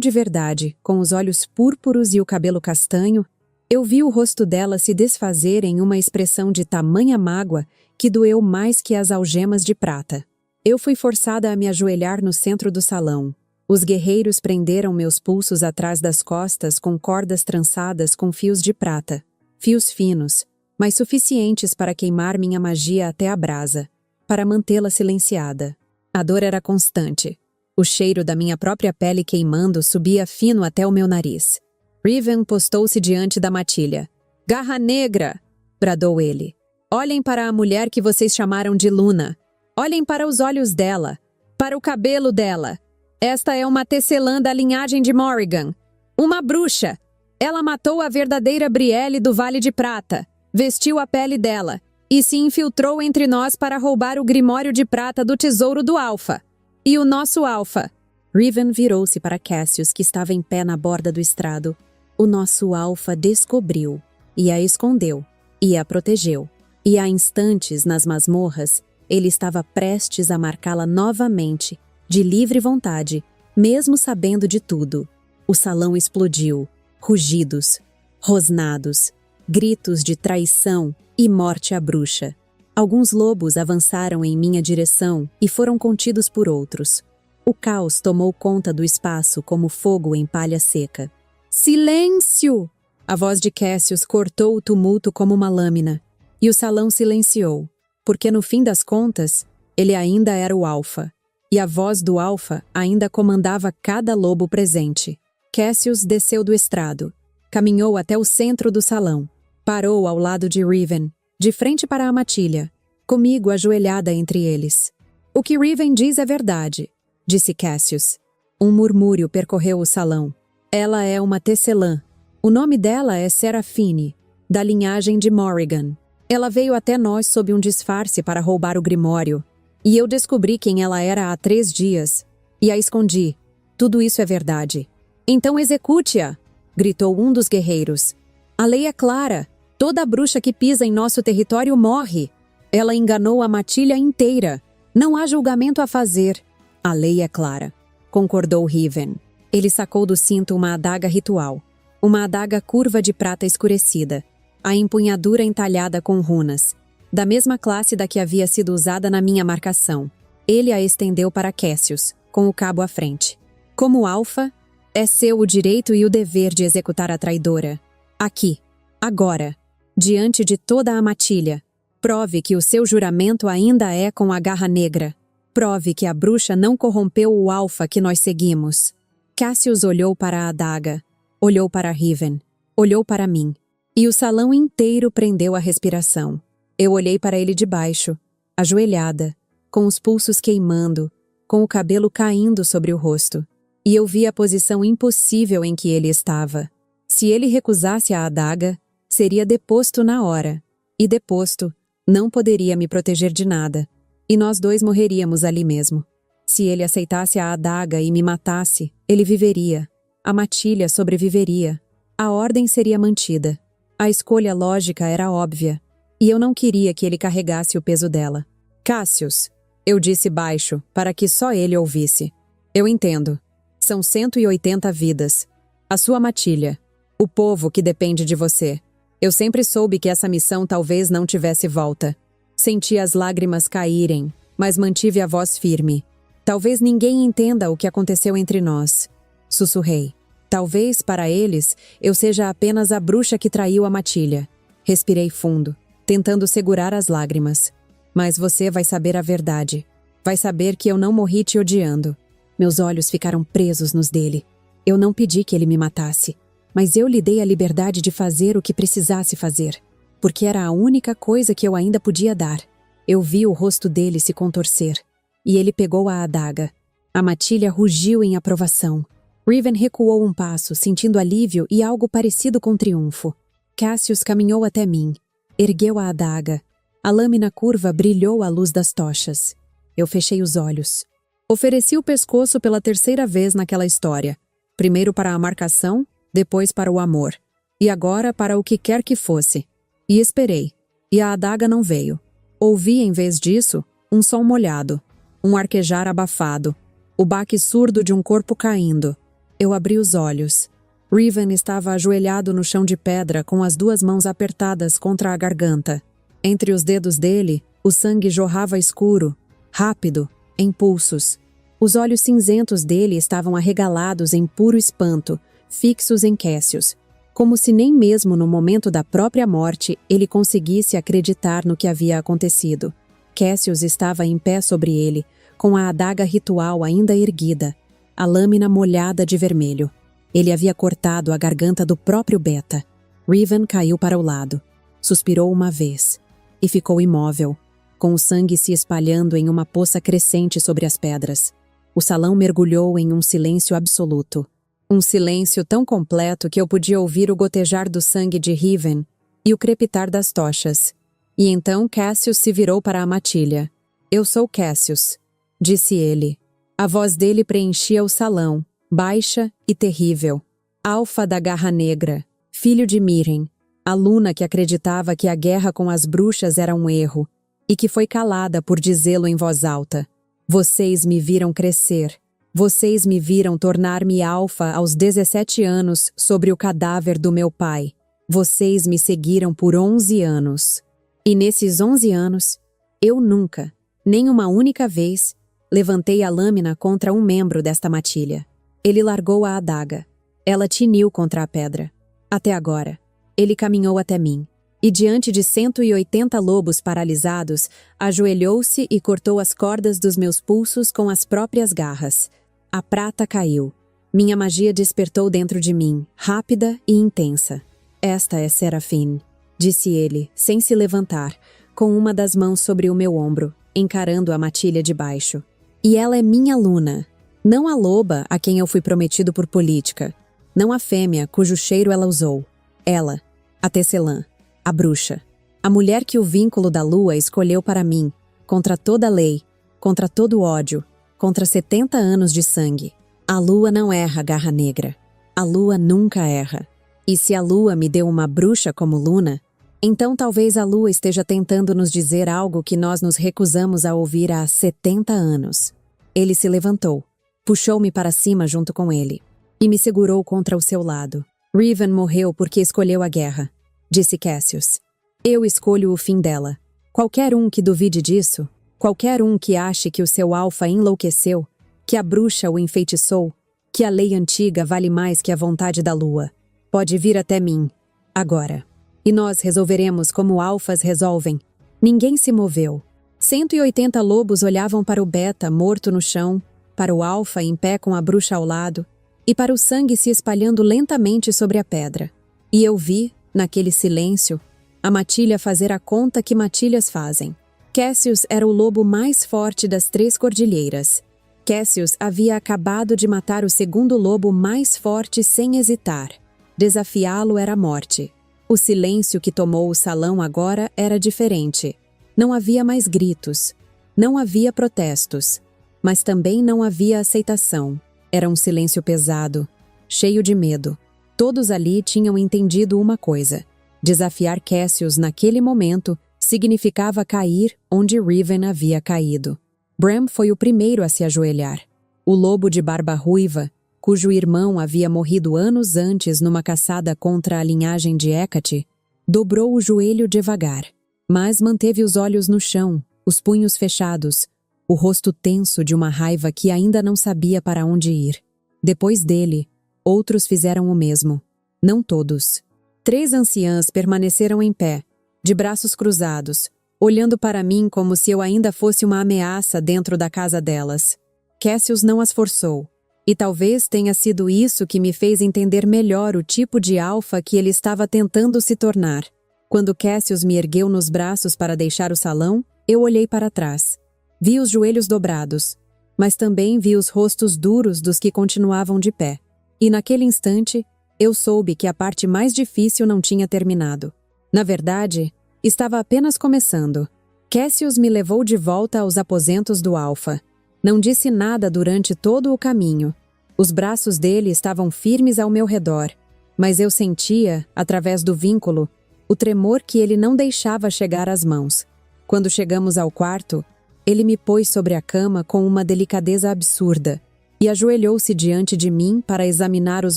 de verdade, com os olhos púrpuros e o cabelo castanho. Eu vi o rosto dela se desfazer em uma expressão de tamanha mágoa que doeu mais que as algemas de prata. Eu fui forçada a me ajoelhar no centro do salão. Os guerreiros prenderam meus pulsos atrás das costas com cordas trançadas com fios de prata. Fios finos, mas suficientes para queimar minha magia até a brasa, para mantê-la silenciada. A dor era constante. O cheiro da minha própria pele queimando subia fino até o meu nariz. Riven postou-se diante da matilha. "Garra Negra!" bradou ele. "Olhem para a mulher que vocês chamaram de Luna. Olhem para os olhos dela, para o cabelo dela. Esta é uma tecelã da linhagem de Morrigan. Uma bruxa. Ela matou a verdadeira Brielle do Vale de Prata, vestiu a pele dela e se infiltrou entre nós para roubar o grimório de prata do tesouro do Alfa. E o nosso Alfa." Riven virou-se para Cassius, que estava em pé na borda do estrado. "O nosso Alfa descobriu, e a escondeu, e a protegeu. E há instantes, nas masmorras, ele estava prestes a marcá-la novamente, de livre vontade, mesmo sabendo de tudo." O salão explodiu. Rugidos, rosnados, gritos de traição e morte à bruxa. Alguns lobos avançaram em minha direção e foram contidos por outros. O caos tomou conta do espaço como fogo em palha seca. "Silêncio!" A voz de Cassius cortou o tumulto como uma lâmina, e o salão silenciou, porque no fim das contas, ele ainda era o Alfa, e a voz do Alfa ainda comandava cada lobo presente. Cassius desceu do estrado, caminhou até o centro do salão, parou ao lado de Riven, de frente para a matilha, comigo ajoelhada entre eles. "O que Riven diz é verdade", disse Cassius. Um murmúrio percorreu o salão. "Ela é uma tecelã. O nome dela é Serafine, da linhagem de Morrigan. Ela veio até nós sob um disfarce para roubar o grimório, e eu descobri quem ela era há 3 dias, e a escondi. Tudo isso é verdade." "Então execute-a!" gritou um dos guerreiros. "A lei é clara. Toda bruxa que pisa em nosso território morre. Ela enganou a matilha inteira. Não há julgamento a fazer." "A lei é clara", concordou Riven. Ele sacou do cinto uma adaga ritual. Uma adaga curva de prata escurecida. A empunhadura entalhada com runas. Da mesma classe da que havia sido usada na minha marcação. Ele a estendeu para Cassius, com o cabo à frente. "Como Alfa, é seu o direito e o dever de executar a traidora. Aqui, agora, diante de toda a matilha. Prove que o seu juramento ainda é com a Garra Negra. Prove que a bruxa não corrompeu o Alfa que nós seguimos." Cassius olhou para a adaga, olhou para Riven, olhou para mim, e o salão inteiro prendeu a respiração. Eu olhei para ele de baixo, ajoelhada, com os pulsos queimando, com o cabelo caindo sobre o rosto. E eu vi a posição impossível em que ele estava. Se ele recusasse a adaga, seria deposto na hora. E deposto, não poderia me proteger de nada. E nós dois morreríamos ali mesmo. Se ele aceitasse a adaga e me matasse, ele viveria. A matilha sobreviveria. A ordem seria mantida. A escolha lógica era óbvia. E eu não queria que ele carregasse o peso dela. "Cassius", eu disse baixo, para que só ele ouvisse. "Eu entendo. São 180 vidas. A sua matilha. O povo que depende de você. Eu sempre soube que essa missão talvez não tivesse volta. Senti as lágrimas caírem, mas mantive a voz firme. Talvez ninguém entenda o que aconteceu entre nós." Sussurrei. "Talvez, para eles, eu seja apenas a bruxa que traiu a matilha." Respirei fundo, tentando segurar as lágrimas. "Mas você vai saber a verdade. Vai saber que eu não morri te odiando." Meus olhos ficaram presos nos dele. Eu não pedi que ele me matasse, mas eu lhe dei a liberdade de fazer o que precisasse fazer, porque era a única coisa que eu ainda podia dar. Eu vi o rosto dele se contorcer, e ele pegou a adaga. A matilha rugiu em aprovação. Riven recuou um passo, sentindo alívio e algo parecido com triunfo. Cassius caminhou até mim, ergueu a adaga. A lâmina curva brilhou à luz das tochas. Eu fechei os olhos. Ofereci o pescoço pela 3ª vez naquela história. Primeiro para a marcação, depois para o amor. E agora para o que quer que fosse. E esperei. E a adaga não veio. Ouvi, em vez disso, um som molhado. Um arquejar abafado. O baque surdo de um corpo caindo. Eu abri os olhos. Riven estava ajoelhado no chão de pedra com as 2 mãos apertadas contra a garganta. Entre os dedos dele, o sangue jorrava escuro, rápido, em pulsos. Os olhos cinzentos dele estavam arregalados em puro espanto, fixos em Cassius, como se nem mesmo no momento da própria morte ele conseguisse acreditar no que havia acontecido. Cassius estava em pé sobre ele, com a adaga ritual ainda erguida, a lâmina molhada de vermelho. Ele havia cortado a garganta do próprio Beta. Riven caiu para o lado, suspirou uma vez e ficou imóvel, com o sangue se espalhando em uma poça crescente sobre as pedras. O salão mergulhou em um silêncio absoluto. Um silêncio tão completo que eu podia ouvir o gotejar do sangue de Riven e o crepitar das tochas. E então Cassius se virou para a matilha. "Eu sou Cassius", disse ele. A voz dele preenchia o salão, baixa e terrível. Alfa da Garra Negra, filho de Miren, a Luna que acreditava que a guerra com as bruxas era um erro e que foi calada por dizê-lo em voz alta. Vocês me viram crescer. Vocês me viram tornar-me alfa aos 17 anos sobre o cadáver do meu pai. Vocês me seguiram por 11 anos. E nesses 11 anos, eu nunca, nem uma única vez, levantei a lâmina contra um membro desta matilha. Ele largou a adaga. Ela tiniu contra a pedra. Até agora, ele caminhou até mim. E diante de 180 lobos paralisados, ajoelhou-se e cortou as cordas dos meus pulsos com as próprias garras. A prata caiu. Minha magia despertou dentro de mim, rápida e intensa. "Esta é Seraphine", disse ele, sem se levantar, com uma das mãos sobre o meu ombro, encarando a matilha de baixo. "E ela é minha Luna, não a loba a quem eu fui prometido por política, não a fêmea cujo cheiro ela usou. Ela, a Tecelã, a bruxa, a mulher que o vínculo da lua escolheu para mim, contra toda a lei, contra todo o ódio, contra 70 anos de sangue. A lua não erra, Garra Negra. A lua nunca erra. E se a lua me deu uma bruxa como Luna, então talvez a lua esteja tentando nos dizer algo que nós nos recusamos a ouvir há 70 anos. Ele se levantou, puxou-me para cima junto com ele, e me segurou contra o seu lado. Riven morreu porque escolheu a guerra, disse Cassius. Eu escolho o fim dela. Qualquer um que duvide disso, qualquer um que ache que o seu alfa enlouqueceu, que a bruxa o enfeitiçou, que a lei antiga vale mais que a vontade da lua, pode vir até mim, agora. E nós resolveremos como alfas resolvem. Ninguém se moveu. 180 lobos olhavam para o beta morto no chão, para o alfa em pé com a bruxa ao lado, e para o sangue se espalhando lentamente sobre a pedra. E eu vi, naquele silêncio, a matilha fazer a conta que matilhas fazem. Cassius era o lobo mais forte das 3 cordilheiras. Cassius havia acabado de matar o segundo lobo mais forte sem hesitar. Desafiá-lo era a morte. O silêncio que tomou o salão agora era diferente. Não havia mais gritos. Não havia protestos. Mas também não havia aceitação. Era um silêncio pesado, cheio de medo. Todos ali tinham entendido uma coisa. Desafiar Cassius naquele momento significava cair onde Riven havia caído. Bram foi o primeiro a se ajoelhar. O lobo de barba ruiva, cujo irmão havia morrido anos antes numa caçada contra a linhagem de Hecate, dobrou o joelho devagar, mas manteve os olhos no chão, os punhos fechados, o rosto tenso de uma raiva que ainda não sabia para onde ir. Depois dele, outros fizeram o mesmo. Não todos. 3 anciãs permaneceram em pé, de braços cruzados, olhando para mim como se eu ainda fosse uma ameaça dentro da casa delas. Cassius não as forçou, e talvez tenha sido isso que me fez entender melhor o tipo de alfa que ele estava tentando se tornar. Quando Cassius me ergueu nos braços para deixar o salão, eu olhei para trás. Vi os joelhos dobrados, mas também vi os rostos duros dos que continuavam de pé. E naquele instante, eu soube que a parte mais difícil não tinha terminado. Na verdade, estava apenas começando. Cassius me levou de volta aos aposentos do Alfa. Não disse nada durante todo o caminho. Os braços dele estavam firmes ao meu redor, mas eu sentia, através do vínculo, o tremor que ele não deixava chegar às mãos. Quando chegamos ao quarto, ele me pôs sobre a cama com uma delicadeza absurda e ajoelhou-se diante de mim para examinar os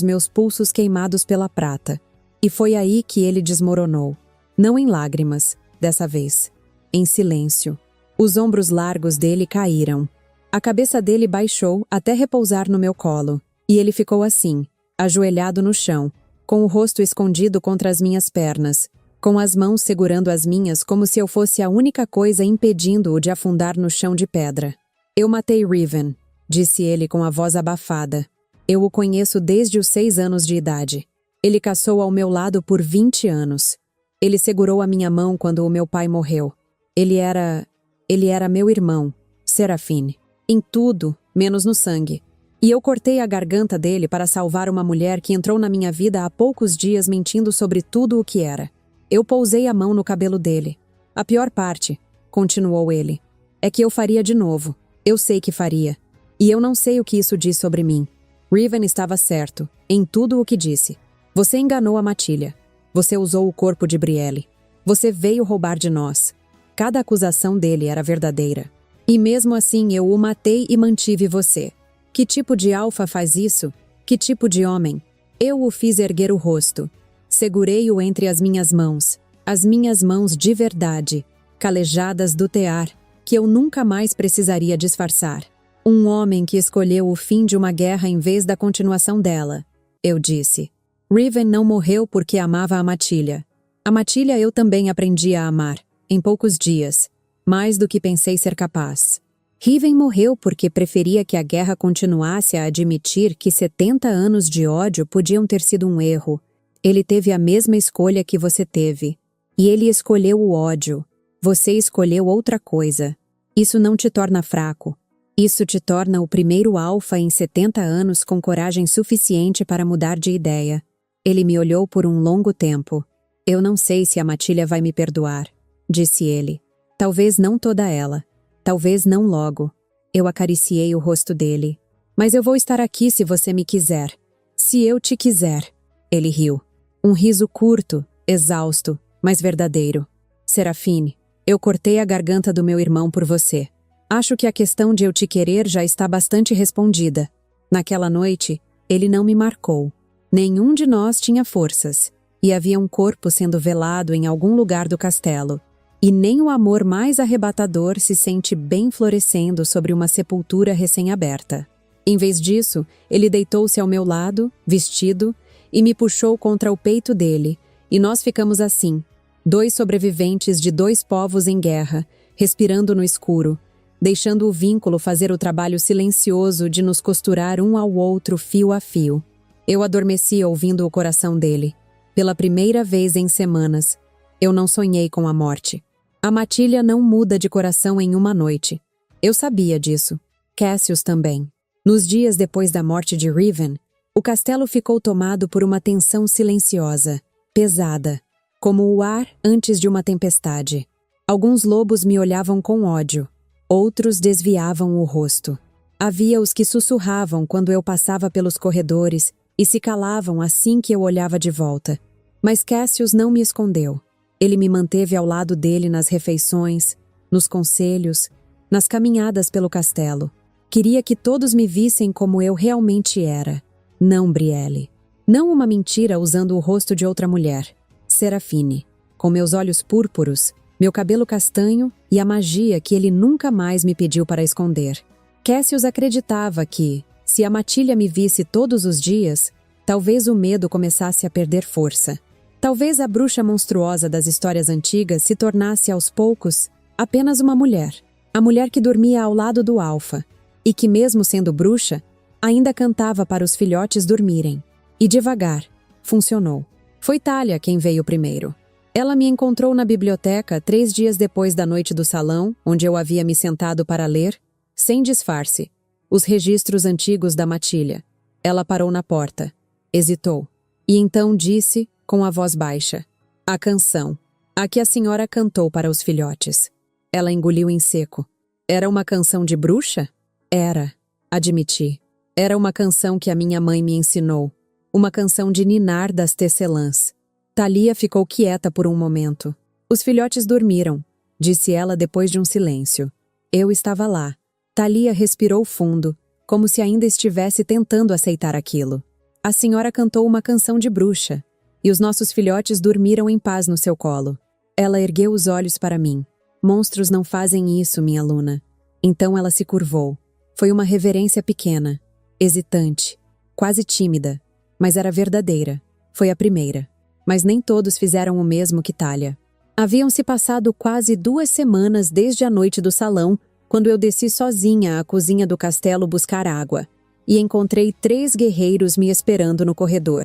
meus pulsos queimados pela prata. E foi aí que ele desmoronou. Não em lágrimas, dessa vez. Em silêncio. Os ombros largos dele caíram. A cabeça dele baixou até repousar no meu colo, e ele ficou assim, ajoelhado no chão, com o rosto escondido contra as minhas pernas, com as mãos segurando as minhas como se eu fosse a única coisa impedindo-o de afundar no chão de pedra. Eu matei Riven, disse ele com a voz abafada. Eu o conheço desde os 6 anos de idade. Ele caçou ao meu lado por 20 anos. Ele segurou a minha mão quando o meu pai morreu. Ele era meu irmão, Serafine. Em tudo, menos no sangue. E eu cortei a garganta dele para salvar uma mulher que entrou na minha vida há poucos dias mentindo sobre tudo o que era. Eu pousei a mão no cabelo dele. A pior parte, continuou ele, é que eu faria de novo. Eu sei que faria. E eu não sei o que isso diz sobre mim. Riven estava certo, em tudo o que disse. Você enganou a Matilha. Você usou o corpo de Brielle. Você veio roubar de nós. Cada acusação dele era verdadeira. E mesmo assim eu o matei e mantive você. Que tipo de alfa faz isso? Que tipo de homem? Eu o fiz erguer o rosto. Segurei-o entre as minhas mãos de verdade, calejadas do tear, que eu nunca mais precisaria disfarçar. Um homem que escolheu o fim de uma guerra em vez da continuação dela. Eu disse. Riven não morreu porque amava a Matilha. A Matilha eu também aprendi a amar, em poucos dias, mais do que pensei ser capaz. Riven morreu porque preferia que a guerra continuasse a admitir que 70 anos de ódio podiam ter sido um erro. Ele teve a mesma escolha que você teve. E ele escolheu o ódio. Você escolheu outra coisa. Isso não te torna fraco. Isso te torna o primeiro alfa em 70 anos com coragem suficiente para mudar de ideia. Ele me olhou por um longo tempo. Eu não sei se a Matilha vai me perdoar, disse ele. Talvez não toda ela. Talvez não logo. Eu acariciei o rosto dele. Mas eu vou estar aqui se você me quiser. Se eu te quiser. Ele riu. Um riso curto, exausto, mas verdadeiro. Serafine, eu cortei a garganta do meu irmão por você. Acho que a questão de eu te querer já está bastante respondida. Naquela noite, ele não me marcou. Nenhum de nós tinha forças. E havia um corpo sendo velado em algum lugar do castelo. E nem o amor mais arrebatador se sente bem florescendo sobre uma sepultura recém-aberta. Em vez disso, ele deitou-se ao meu lado, vestido, e me puxou contra o peito dele, e nós ficamos assim, 2 sobreviventes de 2 povos em guerra, respirando no escuro, deixando o vínculo fazer o trabalho silencioso de nos costurar um ao outro fio a fio. Eu adormeci ouvindo o coração dele. Pela primeira vez em semanas, eu não sonhei com a morte. A Matilha não muda de coração em uma noite. Eu sabia disso. Cassius também. Nos dias depois da morte de Riven, o castelo ficou tomado por uma tensão silenciosa, pesada, como o ar antes de uma tempestade. Alguns lobos me olhavam com ódio, outros desviavam o rosto. Havia os que sussurravam quando eu passava pelos corredores e se calavam assim que eu olhava de volta. Mas Cassius não me escondeu. Ele me manteve ao lado dele nas refeições, nos conselhos, nas caminhadas pelo castelo. Queria que todos me vissem como eu realmente era. Não Brielle. Não uma mentira usando o rosto de outra mulher. Serafine. Com meus olhos púrpuros, meu cabelo castanho e a magia que ele nunca mais me pediu para esconder. Cassius acreditava que, se a Matilha me visse todos os dias, talvez o medo começasse a perder força. Talvez a bruxa monstruosa das histórias antigas se tornasse aos poucos apenas uma mulher. A mulher que dormia ao lado do alfa e que, mesmo sendo bruxa, ainda cantava para os filhotes dormirem. E devagar, funcionou. Foi Thalia quem veio primeiro. Ela me encontrou na biblioteca 3 dias depois da noite do salão, onde eu havia me sentado para ler, sem disfarce, os registros antigos da Matilha. Ela parou na porta, hesitou, e então disse, com a voz baixa, a canção, a que a senhora cantou para os filhotes. Ela engoliu em seco. Era uma canção de bruxa? Era, admiti. Era uma canção que a minha mãe me ensinou. Uma canção de ninar das tecelãs. Thalia ficou quieta por um momento. Os filhotes dormiram, disse ela depois de um silêncio. Eu estava lá. Thalia respirou fundo, como se ainda estivesse tentando aceitar aquilo. A senhora cantou uma canção de bruxa, e os nossos filhotes dormiram em paz no seu colo. Ela ergueu os olhos para mim. Monstros não fazem isso, minha Luna. Então ela se curvou. Foi uma reverência pequena, hesitante, quase tímida, mas era verdadeira. Foi a primeira. Mas nem todos fizeram o mesmo que Talia. Haviam-se passado quase 2 semanas desde a noite do salão, quando eu desci sozinha à cozinha do castelo buscar água, e encontrei 3 guerreiros me esperando no corredor.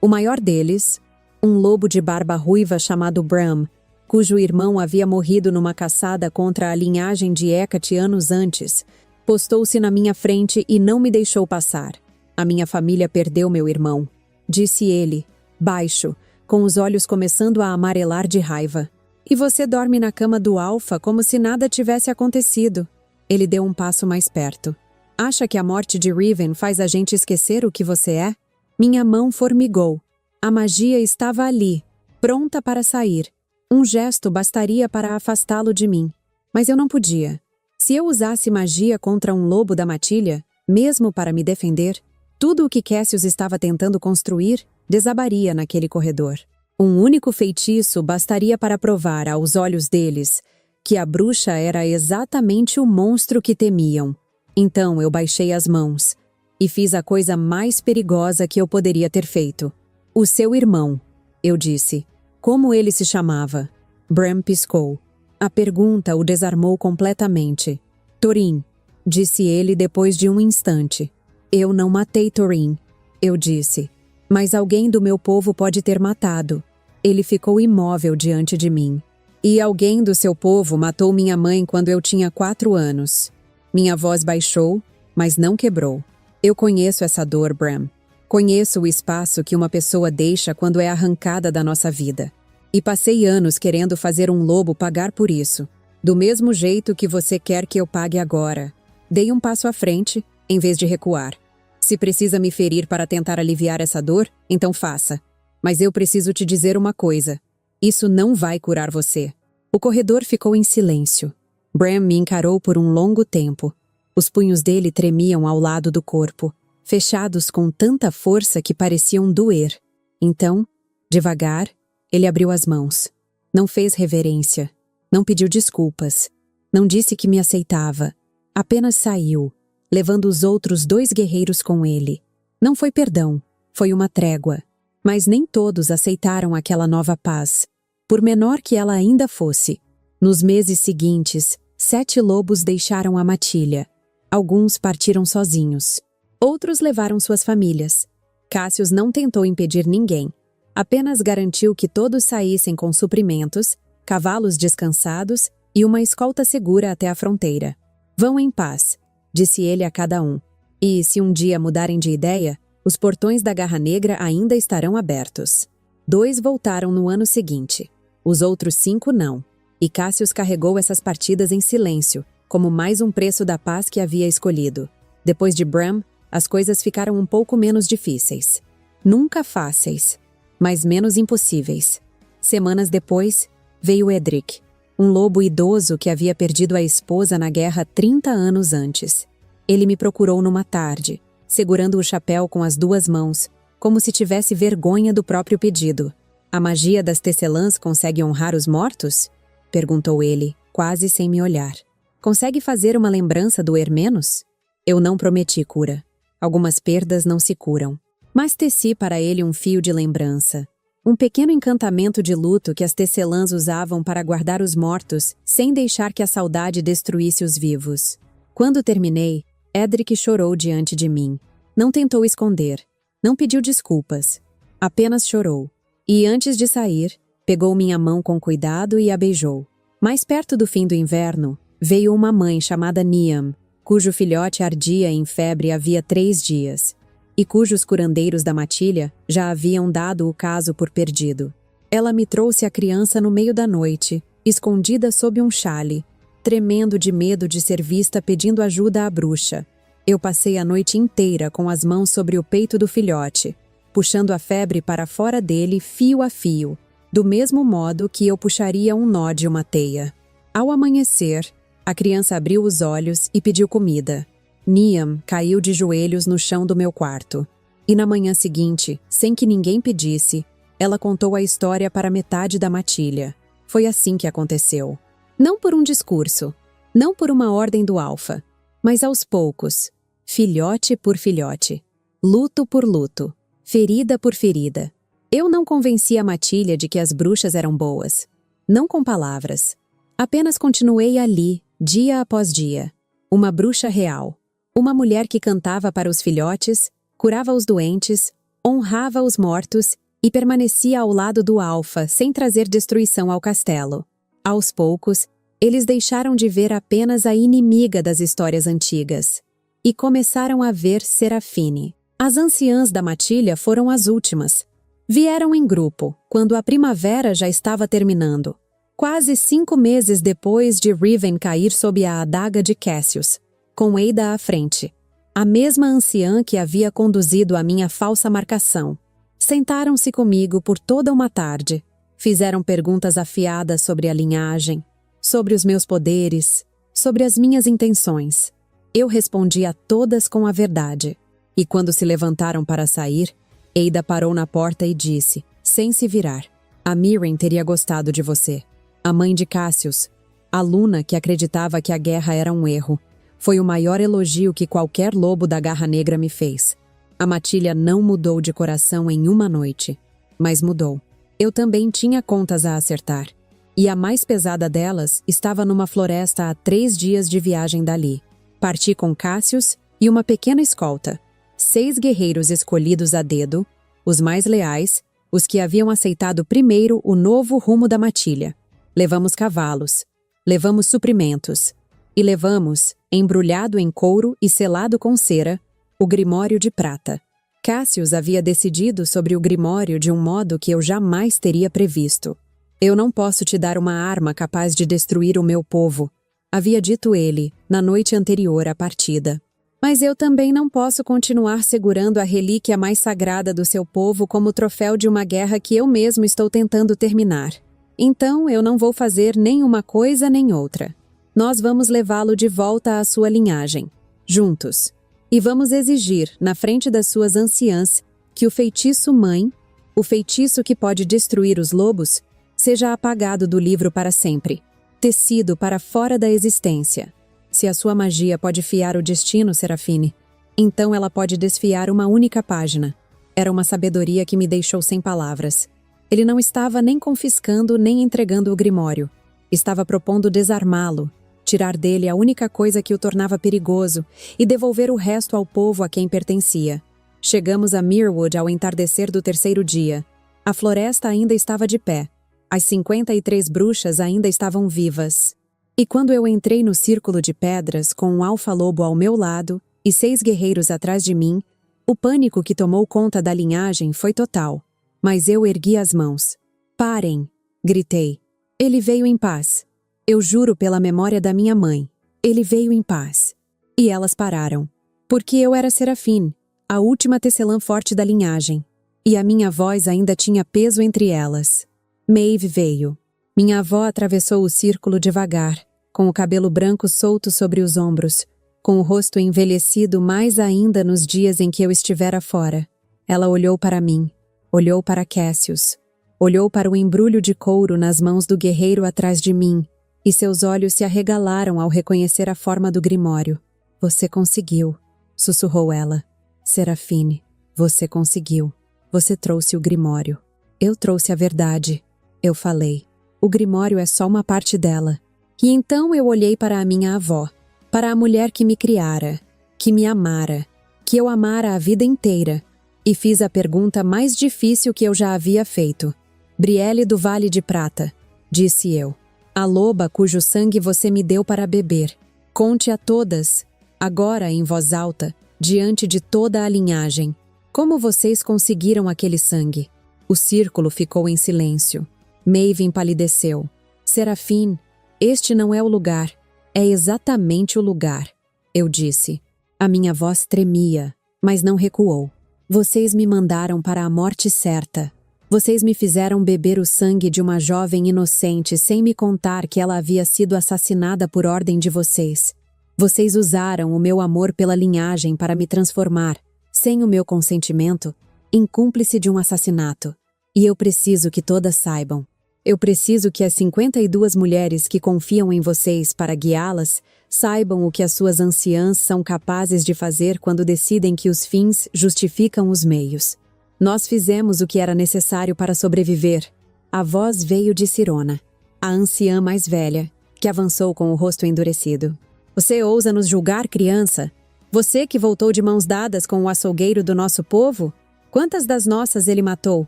O maior deles, um lobo de barba ruiva chamado Bram, cujo irmão havia morrido numa caçada contra a linhagem de Hecate anos antes, postou-se na minha frente e não me deixou passar. A minha família perdeu meu irmão, disse ele, baixo, com os olhos começando a amarelar de raiva. E você dorme na cama do Alfa como se nada tivesse acontecido. Ele deu um passo mais perto. Acha que a morte de Riven faz a gente esquecer o que você é? Minha mão formigou. A magia estava ali, pronta para sair. Um gesto bastaria para afastá-lo de mim. Mas eu não podia. Se eu usasse magia contra um lobo da matilha, mesmo para me defender, tudo o que Cassius estava tentando construir desabaria naquele corredor. Um único feitiço bastaria para provar aos olhos deles que a bruxa era exatamente o monstro que temiam. Então eu baixei as mãos e fiz a coisa mais perigosa que eu poderia ter feito. O seu irmão, eu disse. Como ele se chamava? Bram piscou. A pergunta o desarmou completamente. Thorin, disse ele depois de um instante. Eu não matei Thorin, eu disse. Mas alguém do meu povo pode ter matado. Ele ficou imóvel diante de mim. E alguém do seu povo matou minha mãe quando eu tinha 4 anos. Minha voz baixou, mas não quebrou. Eu conheço essa dor, Bram. Conheço o espaço que uma pessoa deixa quando é arrancada da nossa vida. E passei anos querendo fazer um lobo pagar por isso. Do mesmo jeito que você quer que eu pague agora. Dei um passo à frente, em vez de recuar. Se precisa me ferir para tentar aliviar essa dor, então faça. Mas eu preciso te dizer uma coisa. Isso não vai curar você. O corredor ficou em silêncio. Bram me encarou por um longo tempo. Os punhos dele tremiam ao lado do corpo, fechados com tanta força que pareciam doer. Então, devagar, ele abriu as mãos. Não fez reverência. Não pediu desculpas. Não disse que me aceitava. Apenas saiu, levando os outros 2 guerreiros com ele. Não foi perdão, foi uma trégua. Mas nem todos aceitaram aquela nova paz, por menor que ela ainda fosse. Nos meses seguintes, 7 lobos deixaram a matilha. Alguns partiram sozinhos. Outros levaram suas famílias. Cassius não tentou impedir ninguém. Apenas garantiu que todos saíssem com suprimentos, cavalos descansados e uma escolta segura até a fronteira. Vão em paz, disse ele a cada um. E, se um dia mudarem de ideia, os portões da Garra Negra ainda estarão abertos. 2 voltaram no ano seguinte. Os outros 5 não. E Cassius carregou essas partidas em silêncio, como mais um preço da paz que havia escolhido. Depois de Bram, as coisas ficaram um pouco menos difíceis. Nunca fáceis, mas menos impossíveis. Semanas depois, veio Edric, um lobo idoso que havia perdido a esposa na guerra 30 anos antes. Ele me procurou numa tarde, segurando o chapéu com as 2 mãos, como se tivesse vergonha do próprio pedido. A magia das tecelãs consegue honrar os mortos? Perguntou ele, quase sem me olhar. Consegue fazer uma lembrança do Hermenos? Eu não prometi cura. Algumas perdas não se curam. Mas teci para ele um fio de lembrança. Um pequeno encantamento de luto que as tecelãs usavam para guardar os mortos, sem deixar que a saudade destruísse os vivos. Quando terminei, Edric chorou diante de mim. Não tentou esconder. Não pediu desculpas. Apenas chorou. E antes de sair, pegou minha mão com cuidado e a beijou. Mais perto do fim do inverno, veio uma mãe chamada Niam, cujo filhote ardia em febre havia 3 dias, e cujos curandeiros da matilha já haviam dado o caso por perdido. Ela me trouxe a criança no meio da noite, escondida sob um chale, tremendo de medo de ser vista pedindo ajuda à bruxa. Eu passei a noite inteira com as mãos sobre o peito do filhote, puxando a febre para fora dele fio a fio, do mesmo modo que eu puxaria um nó de uma teia. Ao amanhecer, a criança abriu os olhos e pediu comida. Niam caiu de joelhos no chão do meu quarto. E na manhã seguinte, sem que ninguém pedisse, ela contou a história para metade da matilha. Foi assim que aconteceu. Não por um discurso, não por uma ordem do Alfa, Mas aos poucos, filhote por filhote, luto por luto, ferida por ferida, eu não convenci a matilha de que as bruxas eram boas. Não com palavras. Apenas continuei ali, dia após dia. Uma bruxa real. Uma mulher que cantava para os filhotes, curava os doentes, honrava os mortos e permanecia ao lado do Alfa sem trazer destruição ao castelo. Aos poucos, eles deixaram de ver apenas a inimiga das histórias antigas e começaram a ver Serafine. As anciãs da matilha foram as últimas. Vieram em grupo, quando a primavera já estava terminando. Quase 5 meses depois de Riven cair sob a adaga de Cassius, com Ada à frente. A mesma anciã que havia conduzido a minha falsa marcação. Sentaram-se comigo por toda uma tarde. Fizeram perguntas afiadas sobre a linhagem, sobre os meus poderes, sobre as minhas intenções. Eu respondi a todas com a verdade. E quando se levantaram para sair, Ada parou na porta e disse, sem se virar, a Mirren teria gostado de você. A mãe de Cassius, a Luna que acreditava que a guerra era um erro, foi o maior elogio que qualquer lobo da Garra Negra me fez. A matilha não mudou de coração em uma noite, mas mudou. Eu também tinha contas a acertar, e a mais pesada delas estava numa floresta a 3 dias de viagem dali. Parti com Cassius e uma pequena escolta. 6 guerreiros escolhidos a dedo, os mais leais, os que haviam aceitado primeiro o novo rumo da matilha. Levamos cavalos, levamos suprimentos, e levamos, embrulhado em couro e selado com cera, o Grimório de Prata. Cassius havia decidido sobre o Grimório de um modo que eu jamais teria previsto. Eu não posso te dar uma arma capaz de destruir o meu povo, havia dito ele, na noite anterior à partida. Mas eu também não posso continuar segurando a relíquia mais sagrada do seu povo como troféu de uma guerra que eu mesmo estou tentando terminar. Então eu não vou fazer nem uma coisa nem outra. Nós vamos levá-lo de volta à sua linhagem, juntos. E vamos exigir, na frente das suas anciãs, que o feitiço mãe, o feitiço que pode destruir os lobos, seja apagado do livro para sempre, tecido para fora da existência. Se a sua magia pode fiar o destino, Serafine, então ela pode desfiar uma única página. Era uma sabedoria que me deixou sem palavras. Ele não estava nem confiscando nem entregando o Grimório. Estava propondo desarmá-lo, tirar dele a única coisa que o tornava perigoso e devolver o resto ao povo a quem pertencia. Chegamos a Mirwood ao entardecer do 3º dia. A floresta ainda estava de pé. As 53 bruxas ainda estavam vivas. E quando eu entrei no círculo de pedras com um alfa-lobo ao meu lado e 6 guerreiros atrás de mim, o pânico que tomou conta da linhagem foi total. Mas eu ergui as mãos. Parem! Gritei. Ele veio em paz. Eu juro pela memória da minha mãe. Ele veio em paz. E elas pararam. Porque eu era Serafine, a última tecelã forte da linhagem. E a minha voz ainda tinha peso entre elas. Maeve veio. Minha avó atravessou o círculo devagar, com o cabelo branco solto sobre os ombros, com o rosto envelhecido mais ainda nos dias em que eu estivera fora. Ela olhou para mim, olhou para Cassius, olhou para o embrulho de couro nas mãos do guerreiro atrás de mim, e seus olhos se arregalaram ao reconhecer a forma do Grimório. Você conseguiu, sussurrou ela. Serafine, você conseguiu. Você trouxe o Grimório. Eu trouxe a verdade. Eu falei. O Grimório é só uma parte dela. E então eu olhei para a minha avó, para a mulher que me criara, que me amara, que eu amara a vida inteira, e fiz a pergunta mais difícil que eu já havia feito. Brielle do Vale de Prata, disse eu. A loba cujo sangue você me deu para beber. Conte a todas, agora em voz alta, diante de toda a linhagem, como vocês conseguiram aquele sangue. O círculo ficou em silêncio. Maeve empalideceu. Serafine, este não é o lugar. É exatamente o lugar, eu disse. A minha voz tremia, mas não recuou. Vocês me mandaram para a morte certa. Vocês me fizeram beber o sangue de uma jovem inocente sem me contar que ela havia sido assassinada por ordem de vocês. Vocês usaram o meu amor pela linhagem para me transformar, sem o meu consentimento, em cúmplice de um assassinato. E eu preciso que todas saibam. Eu preciso que as 52 mulheres que confiam em vocês para guiá-las Saibam o que as suas anciãs são capazes de fazer quando decidem que os fins justificam os meios. Nós fizemos o que era necessário para sobreviver. A voz veio de Sirona, a anciã mais velha, que avançou com o rosto endurecido. Você ousa nos julgar, criança? Você que voltou de mãos dadas com o açougueiro do nosso povo? Quantas das nossas ele matou?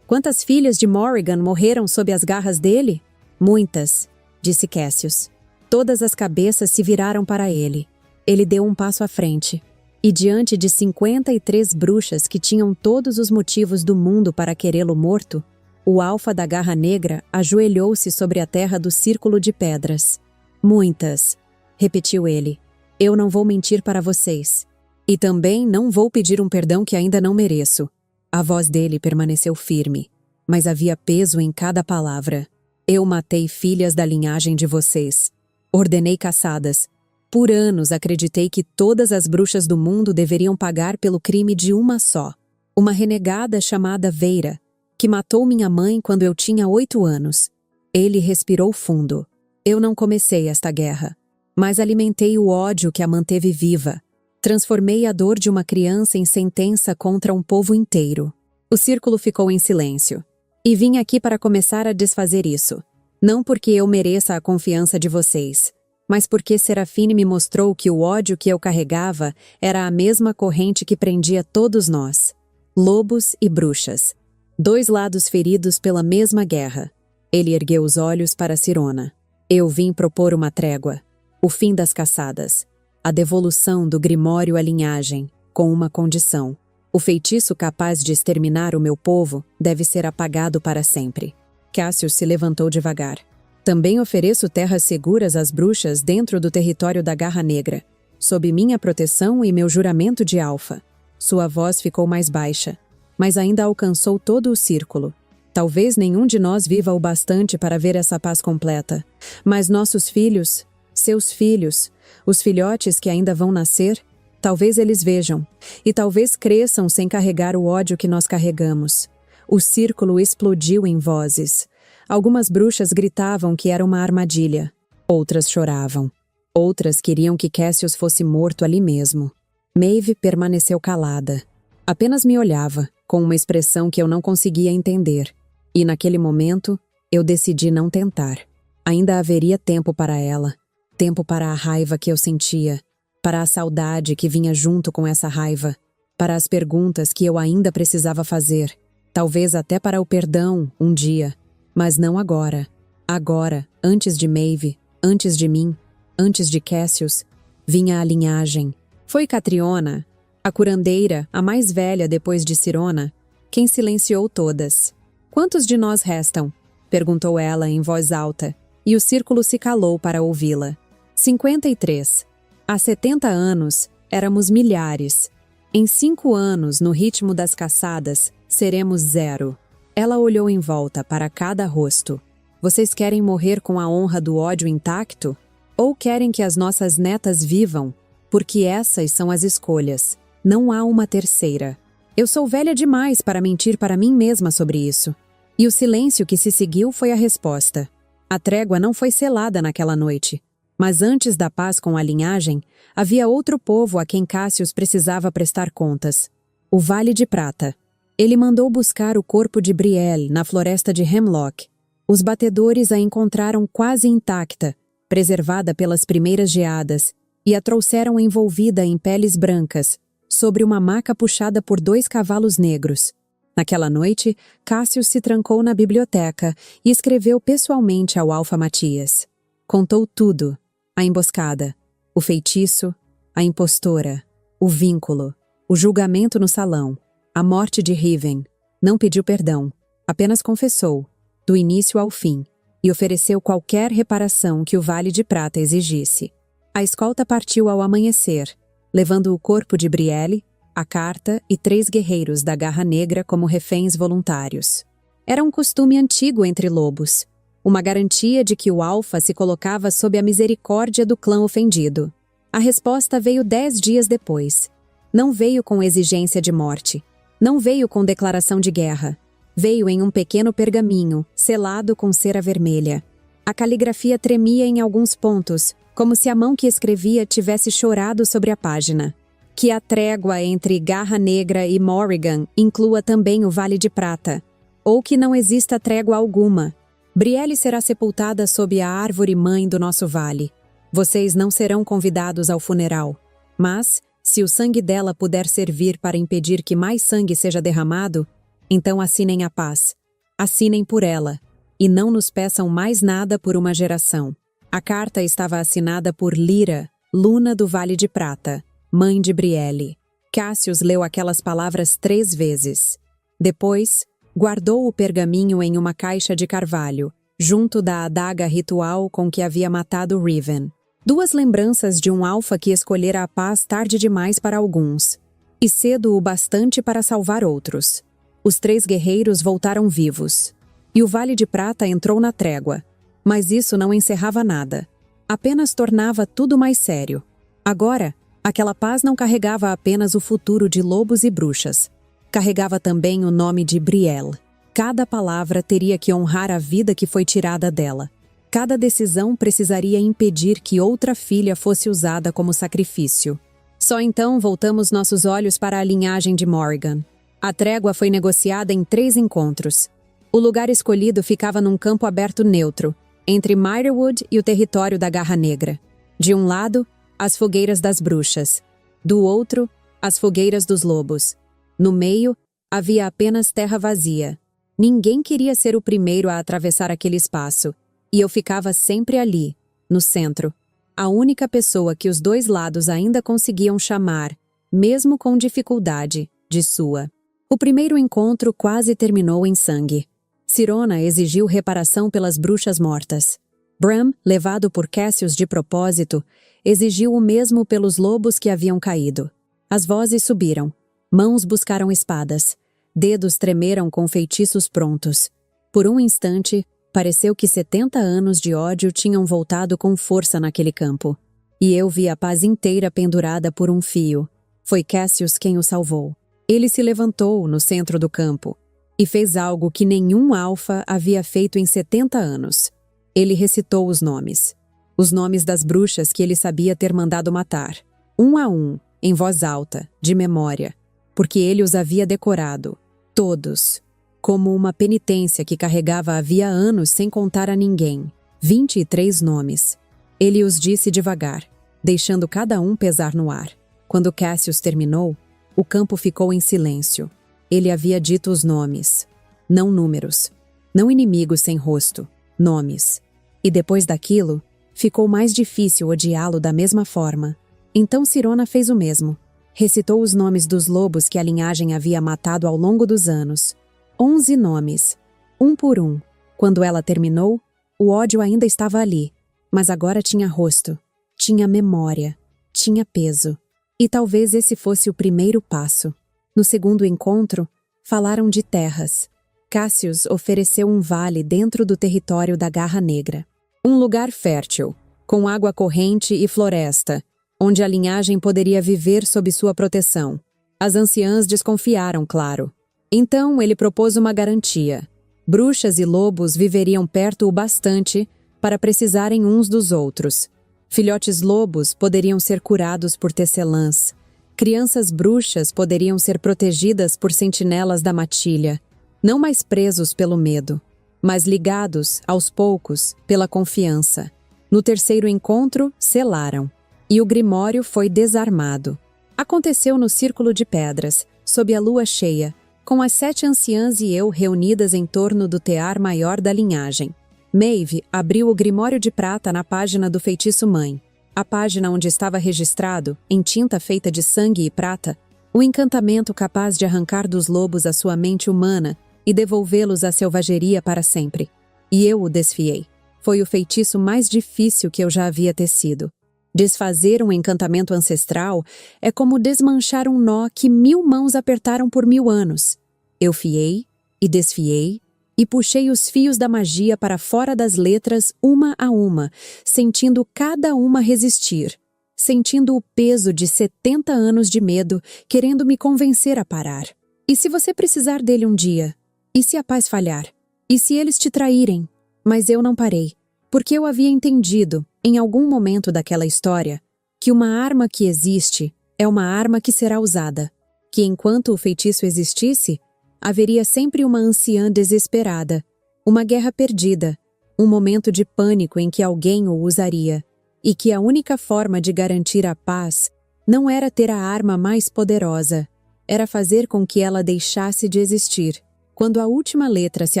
Quantas filhas de Morrigan morreram sob as garras dele? Muitas, disse Cassius. Todas as cabeças se viraram para ele. Ele deu um passo à frente. E diante de 53 bruxas que tinham todos os motivos do mundo para querê-lo morto, o alfa da Garra Negra ajoelhou-se sobre a terra do círculo de pedras. Muitas, repetiu ele. Eu não vou mentir para vocês. E também não vou pedir um perdão que ainda não mereço. A voz dele permaneceu firme, mas havia peso em cada palavra. Eu matei filhas da linhagem de vocês. Ordenei caçadas. Por anos acreditei que todas as bruxas do mundo deveriam pagar pelo crime de uma só. Uma renegada chamada Veira, que matou minha mãe quando eu tinha 8 anos. Ele respirou fundo. Eu não comecei esta guerra, mas alimentei o ódio que a manteve viva. Transformei a dor de uma criança em sentença contra um povo inteiro. O círculo ficou em silêncio. E vim aqui para começar a desfazer isso. Não porque eu mereça a confiança de vocês, mas porque Serafine me mostrou que o ódio que eu carregava era a mesma corrente que prendia todos nós. Lobos e bruxas. 2 lados feridos pela mesma guerra. Ele ergueu os olhos para Sirona. Eu vim propor uma trégua. O fim das caçadas. A devolução do Grimório à linhagem, com uma condição. O feitiço capaz de exterminar o meu povo deve ser apagado para sempre. Cassius se levantou devagar. Também ofereço terras seguras às bruxas dentro do território da Garra Negra, sob minha proteção e meu juramento de alfa. Sua voz ficou mais baixa, mas ainda alcançou todo o círculo. Talvez nenhum de nós viva o bastante para ver essa paz completa, mas nossos filhos, seus filhos, os filhotes que ainda vão nascer, talvez eles vejam, e talvez cresçam sem carregar o ódio que nós carregamos. O círculo explodiu em vozes. Algumas bruxas gritavam que era uma armadilha. Outras choravam. Outras queriam que Cassius fosse morto ali mesmo. Maeve permaneceu calada. Apenas me olhava, com uma expressão que eu não conseguia entender. E naquele momento, eu decidi não tentar. Ainda haveria tempo para ela. Tempo para a raiva que eu sentia. Para a saudade que vinha junto com essa raiva. Para as perguntas que eu ainda precisava fazer. Talvez até para o perdão, um dia. Mas não agora. Agora, antes de Maeve, antes de mim, antes de Cassius, vinha a linhagem. Foi Catriona, a curandeira, a mais velha depois de Sirona, quem silenciou todas. Quantos de nós restam? Perguntou ela em voz alta, e o círculo se calou para ouvi-la. 53. Há 70 anos, éramos milhares. Em 5 anos, no ritmo das caçadas, seremos 0. Ela olhou em volta para cada rosto. Vocês querem morrer com a honra do ódio intacto? Ou querem que as nossas netas vivam? Porque essas são as escolhas. Não há uma terceira. Eu sou velha demais para mentir para mim mesma sobre isso. E o silêncio que se seguiu foi a resposta. A trégua não foi selada naquela noite. Mas antes da paz com a linhagem, havia outro povo a quem Cassius precisava prestar contas. O Vale de Prata. Ele mandou buscar o corpo de Brielle na floresta de Hemlock. Os batedores a encontraram quase intacta, preservada pelas primeiras geadas, e a trouxeram envolvida em peles brancas, sobre uma maca puxada por 2 cavalos negros. Naquela noite, Cassius se trancou na biblioteca e escreveu pessoalmente ao Alfa Matias. Contou tudo. A emboscada, o feitiço, a impostora, o vínculo, o julgamento no salão, a morte de Riven. Não pediu perdão, apenas confessou, do início ao fim, e ofereceu qualquer reparação que o Vale de Prata exigisse. A escolta partiu ao amanhecer, levando o corpo de Brielle, a carta e 3 guerreiros da Garra Negra como reféns voluntários. Era um costume antigo entre lobos. Uma garantia de que o Alfa se colocava sob a misericórdia do clã ofendido. A resposta veio 10 dias depois. Não veio com exigência de morte. Não veio com declaração de guerra. Veio em um pequeno pergaminho, selado com cera vermelha. A caligrafia tremia em alguns pontos, como se a mão que escrevia tivesse chorado sobre a página. Que a trégua entre Garra Negra e Morrigan inclua também o Vale de Prata, ou que não exista trégua alguma. Brielle será sepultada sob a árvore mãe do nosso vale. Vocês não serão convidados ao funeral, mas, se o sangue dela puder servir para impedir que mais sangue seja derramado, então assinem a paz. Assinem por ela, e não nos peçam mais nada por uma geração. A carta estava assinada por Lyra, Luna do Vale de Prata, mãe de Brielle. Cassius leu aquelas palavras 3 vezes. Depois, guardou o pergaminho em uma caixa de carvalho, junto da adaga ritual com que havia matado Riven. 2 lembranças de um alfa que escolhera a paz tarde demais para alguns, e cedo o bastante para salvar outros. Os 3 guerreiros voltaram vivos, e o Vale de Prata entrou na trégua. Mas isso não encerrava nada. Apenas tornava tudo mais sério. Agora, aquela paz não carregava apenas o futuro de lobos e bruxas. Carregava também o nome de Brielle. Cada palavra teria que honrar a vida que foi tirada dela. Cada decisão precisaria impedir que outra filha fosse usada como sacrifício. Só então voltamos nossos olhos para a linhagem de Morrigan. A trégua foi negociada em 3 encontros. O lugar escolhido ficava num campo aberto neutro, entre Myrwood e o território da Garra Negra. De um lado, as fogueiras das bruxas. Do outro, as fogueiras dos lobos. No meio, havia apenas terra vazia. Ninguém queria ser o primeiro a atravessar aquele espaço, e eu ficava sempre ali, no centro. A única pessoa que os 2 lados ainda conseguiam chamar, mesmo com dificuldade, de sua. O primeiro encontro quase terminou em sangue. Sirona exigiu reparação pelas bruxas mortas. Bram, levado por Cassius de propósito, exigiu o mesmo pelos lobos que haviam caído. As vozes subiram. Mãos buscaram espadas. Dedos tremeram com feitiços prontos. Por um instante, pareceu que 70 anos de ódio tinham voltado com força naquele campo. E eu vi a paz inteira pendurada por um fio. Foi Cassius quem o salvou. Ele se levantou no centro do campo e fez algo que nenhum alfa havia feito em 70 anos. Ele recitou os nomes. Os nomes das bruxas que ele sabia ter mandado matar. Um a um, em voz alta, de memória. Porque ele os havia decorado. Todos. Como uma penitência que carregava havia anos sem contar a ninguém. 23 nomes. Ele os disse devagar, deixando cada um pesar no ar. Quando Cassius terminou, o campo ficou em silêncio. Ele havia dito os nomes. Não números. Não inimigos sem rosto. Nomes. E depois daquilo, ficou mais difícil odiá-lo da mesma forma. Então Sirona fez o mesmo. Recitou os nomes dos lobos que a linhagem havia matado ao longo dos anos. 11 nomes. Um por um. Quando ela terminou, o ódio ainda estava ali. Mas agora tinha rosto. Tinha memória. Tinha peso. E talvez esse fosse o primeiro passo. No segundo encontro, falaram de terras. Cassius ofereceu um vale dentro do território da Garra Negra. Um lugar fértil, com água corrente e floresta, onde a linhagem poderia viver sob sua proteção. As anciãs desconfiaram, claro. Então ele propôs uma garantia. Bruxas e lobos viveriam perto o bastante para precisarem uns dos outros. Filhotes lobos poderiam ser curados por tecelãs. Crianças bruxas poderiam ser protegidas por sentinelas da matilha, não mais presos pelo medo, mas ligados, aos poucos, pela confiança. No terceiro encontro, selaram, e o grimório foi desarmado. Aconteceu no Círculo de Pedras, sob a lua cheia, com as 7 anciãs e eu reunidas em torno do tear maior da linhagem. Maeve abriu o grimório de prata na página do feitiço mãe, a página onde estava registrado, em tinta feita de sangue e prata, o encantamento capaz de arrancar dos lobos a sua mente humana e devolvê-los à selvageria para sempre. E eu o desfiei. Foi o feitiço mais difícil que eu já havia tecido. Desfazer um encantamento ancestral é como desmanchar um nó que 1000 mãos apertaram por 1000 anos. Eu fiei e desfiei e puxei os fios da magia para fora das letras uma a uma, sentindo cada uma resistir, sentindo o peso de 70 anos de medo, querendo me convencer a parar. E se você precisar dele um dia? E se a paz falhar? E se eles te traírem? Mas eu não parei. Porque eu havia entendido, em algum momento daquela história, que uma arma que existe é uma arma que será usada, que enquanto o feitiço existisse, haveria sempre uma anciã desesperada, uma guerra perdida, um momento de pânico em que alguém o usaria, e que a única forma de garantir a paz não era ter a arma mais poderosa, era fazer com que ela deixasse de existir. Quando a última letra se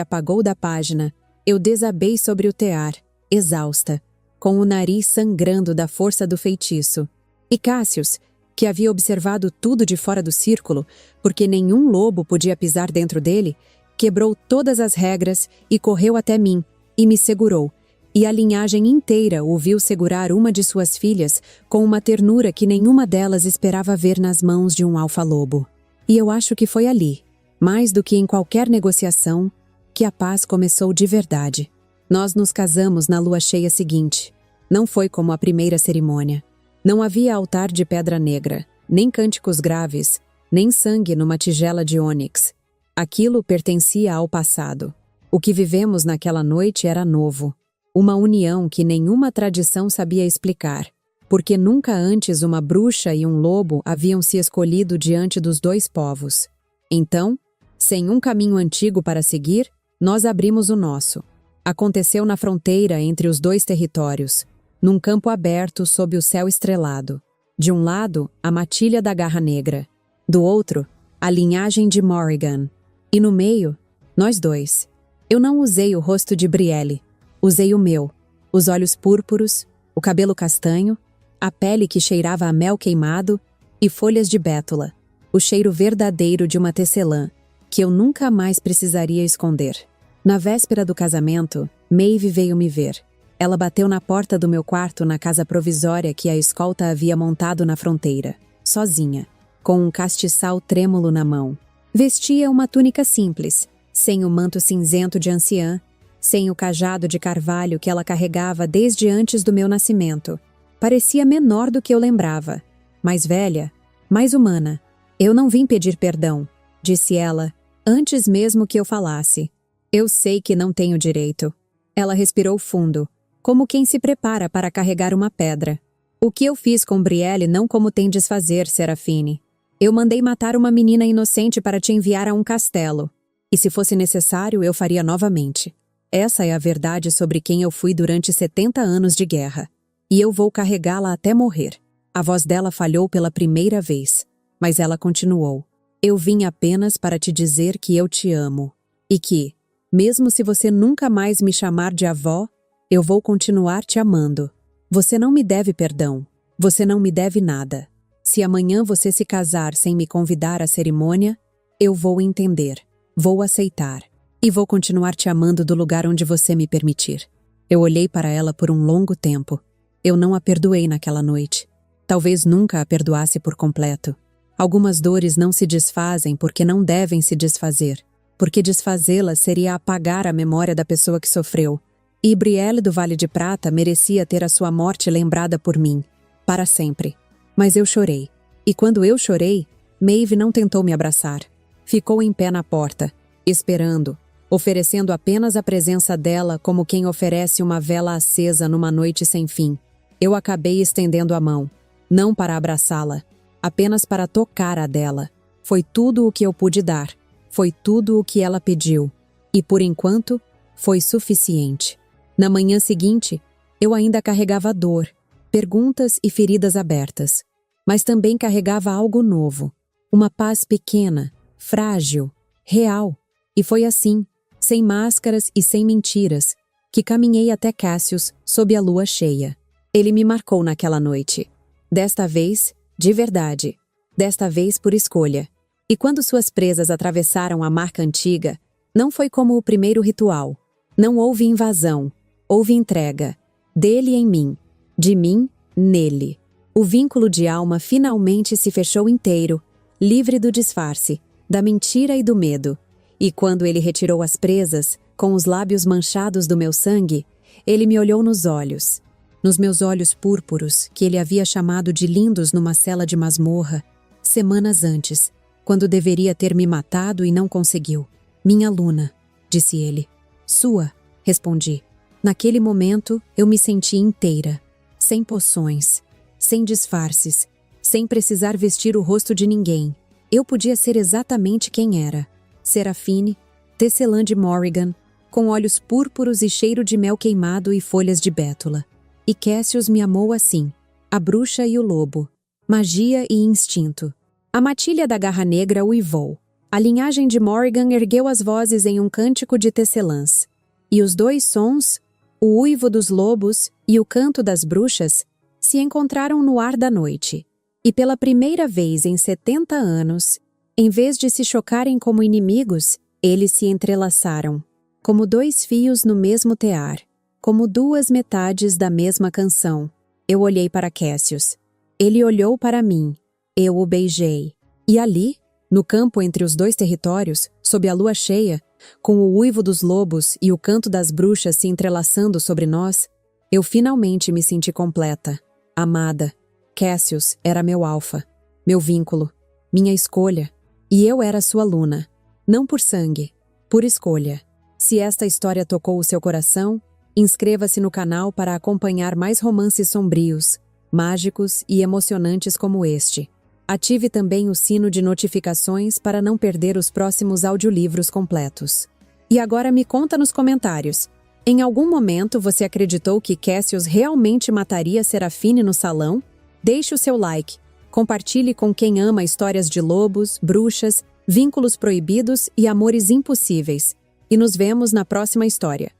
apagou da página, eu desabei sobre o tear, exausta, com o nariz sangrando da força do feitiço. E Cassius, que havia observado tudo de fora do círculo, porque nenhum lobo podia pisar dentro dele, quebrou todas as regras e correu até mim, e me segurou, e a linhagem inteira o viu segurar uma de suas filhas com uma ternura que nenhuma delas esperava ver nas mãos de um alfa-lobo. E eu acho que foi ali, mais do que em qualquer negociação, que a paz começou de verdade. Nós nos casamos na lua cheia seguinte. Não foi como a primeira cerimônia. Não havia altar de pedra negra, nem cânticos graves, nem sangue numa tigela de ônix. Aquilo pertencia ao passado. O que vivemos naquela noite era novo. Uma união que nenhuma tradição sabia explicar, porque nunca antes uma bruxa e um lobo haviam se escolhido diante dos dois povos. Então, sem um caminho antigo para seguir, nós abrimos o nosso. Aconteceu na fronteira entre os dois territórios, num campo aberto sob o céu estrelado. De um lado, a matilha da Garra Negra. Do outro, a linhagem de Morrigan. E no meio, nós dois. Eu não usei o rosto de Brielle. Usei o meu. Os olhos púrpuros, o cabelo castanho, a pele que cheirava a mel queimado e folhas de bétula. O cheiro verdadeiro de uma tecelã, que eu nunca mais precisaria esconder. Na véspera do casamento, Maeve veio me ver. Ela bateu na porta do meu quarto na casa provisória que a escolta havia montado na fronteira, sozinha, com um castiçal trêmulo na mão. Vestia uma túnica simples, sem o manto cinzento de anciã, sem o cajado de carvalho que ela carregava desde antes do meu nascimento. Parecia menor do que eu lembrava, mais velha, mais humana. Eu não vim pedir perdão, disse ela, antes mesmo que eu falasse. Eu sei que não tenho direito. Ela respirou fundo, como quem se prepara para carregar uma pedra. O que eu fiz com Brielle não como tem desfazer, Serafine. Eu mandei matar uma menina inocente para te enviar a um castelo. E se fosse necessário, eu faria novamente. Essa é a verdade sobre quem eu fui durante 70 anos de guerra. E eu vou carregá-la até morrer. A voz dela falhou pela primeira vez, mas ela continuou. Eu vim apenas para te dizer que eu te amo. E que, mesmo se você nunca mais me chamar de avó, eu vou continuar te amando. Você não me deve perdão. Você não me deve nada. Se amanhã você se casar sem me convidar à cerimônia, eu vou entender. Vou aceitar. E vou continuar te amando do lugar onde você me permitir. Eu olhei para ela por um longo tempo. Eu não a perdoei naquela noite. Talvez nunca a perdoasse por completo. Algumas dores não se desfazem porque não devem se desfazer. Porque desfazê-las seria apagar a memória da pessoa que sofreu. E Brielle do Vale de Prata merecia ter a sua morte lembrada por mim. Para sempre. Mas eu chorei. E quando eu chorei, Maeve não tentou me abraçar. Ficou em pé na porta, esperando, oferecendo apenas a presença dela como quem oferece uma vela acesa numa noite sem fim. Eu acabei estendendo a mão, não para abraçá-la, apenas para tocar a dela. Foi tudo o que eu pude dar, foi tudo o que ela pediu, e por enquanto, foi suficiente. Na manhã seguinte, eu ainda carregava dor, perguntas e feridas abertas, mas também carregava algo novo, uma paz pequena, frágil, real. E foi assim, sem máscaras e sem mentiras, que caminhei até Cassius sob a lua cheia. Ele me marcou naquela noite. Desta vez, de verdade. Desta vez por escolha. E quando suas presas atravessaram a marca antiga, não foi como o primeiro ritual. Não houve invasão, houve entrega. Dele em mim, de mim nele. O vínculo de alma finalmente se fechou inteiro, livre do disfarce, da mentira e do medo. E quando ele retirou as presas, com os lábios manchados do meu sangue, ele me olhou nos olhos. Nos meus olhos púrpuros, que ele havia chamado de lindos numa cela de masmorra, semanas antes, quando deveria ter me matado e não conseguiu. Minha Luna, disse ele. Sua, respondi. Naquele momento, eu me senti inteira, sem poções, sem disfarces, sem precisar vestir o rosto de ninguém. Eu podia ser exatamente quem era. Serafine, tecelã de Morrigan, com olhos púrpuros e cheiro de mel queimado e folhas de bétula. E Cassius me amou assim, a bruxa e o lobo, magia e instinto. A matilha da Garra Negra uivou. A linhagem de Morrigan ergueu as vozes em um cântico de tecelãs. E os dois sons, o uivo dos lobos e o canto das bruxas, se encontraram no ar da noite. E pela primeira vez em 70 anos, em vez de se chocarem como inimigos, eles se entrelaçaram, como dois fios no mesmo tear, como duas metades da mesma canção. Eu olhei para Cassius. Ele olhou para mim. Eu o beijei. E ali, no campo entre os dois territórios, sob a lua cheia, com o uivo dos lobos e o canto das bruxas se entrelaçando sobre nós, eu finalmente me senti completa, amada. Cassius era meu alfa, meu vínculo, minha escolha, e eu era sua Luna, não por sangue, por escolha. Se esta história tocou o seu coração, inscreva-se no canal para acompanhar mais romances sombrios, mágicos e emocionantes como este. Ative também o sino de notificações para não perder os próximos audiolivros completos. E agora me conta nos comentários. Em algum momento você acreditou que Cassius realmente mataria Serafine no salão? Deixe o seu like, compartilhe com quem ama histórias de lobos, bruxas, vínculos proibidos e amores impossíveis. E nos vemos na próxima história.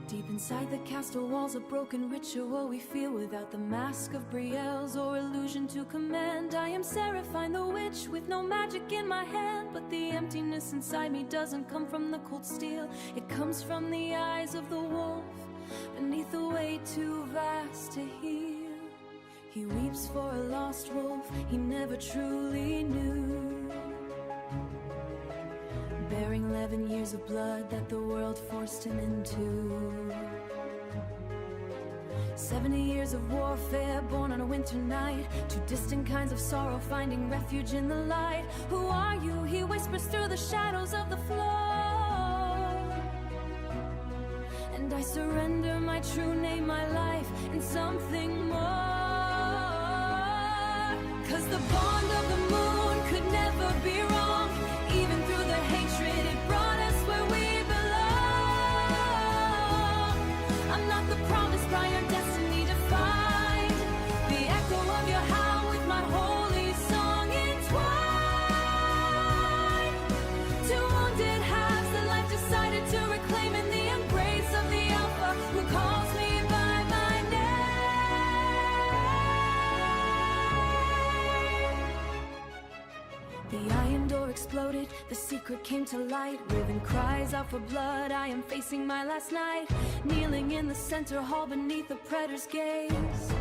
Deep inside the castle walls, a broken ritual we feel without the mask of Brielle's or illusion to command. I am Seraphine the witch with no magic in my hand, but the emptiness inside me doesn't come from the cold steel. It comes from the eyes of the wolf beneath a weight too vast to heal. He weeps for a lost wolf he never truly knew, bearing 11 years of blood that the world forced him into. 70 years of warfare born on a winter night, two distant kinds of sorrow finding refuge in the light. Who are you? He whispers through the shadows of the floor. And I surrender my true name, my life, and something more. 'Cause the bond of the moon could never be wrong. Even through the hatred, it brought us where we belong. I'm not the promised by our destiny defined. The echo of your howl with my holy song entwined. Two wounded halves that life decided to reclaim in the embrace of the Alpha who calls me by my name. The iron door exploded, the secret came to light. Riven cries out for blood, I am facing my last night. Kneeling in the center hall beneath the predator's gaze.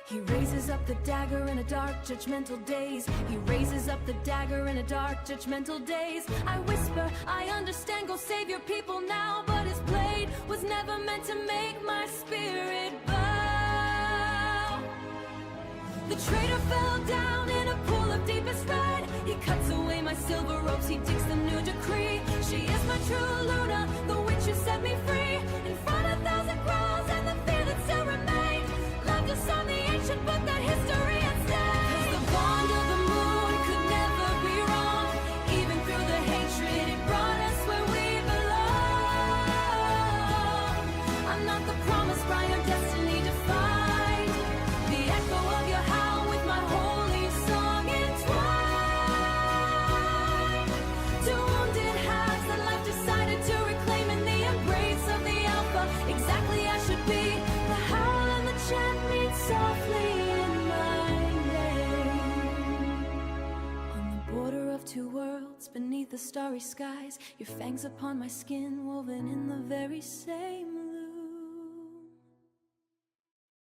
He raises up the dagger in a dark, judgmental daze. He raises up the dagger in a dark, judgmental daze. I whisper, I understand, go save your people now. But his blade was never meant to make my spirit bow. The traitor fell down in a pool of deepest red. He cuts away my silver ropes, he digs the new decree. She is my true Luna, the witch who set me free. In front of 1,000 crows and the fear that still remained. Love just on the ancient book that history had said. 'Cause the bond of the moon could never be wrong. Even through the hatred, it brought us where we belong. I'm not the promised bride, our destiny defined. The echo of your howl with my holy song entwined. Two wounded halves that life decided to reclaim in the embrace of the Alpha. Exactly as should be. The howl and the chant meet softly in my name. On the border of two worlds, beneath the starry skies, your fangs upon my skin, woven in the very same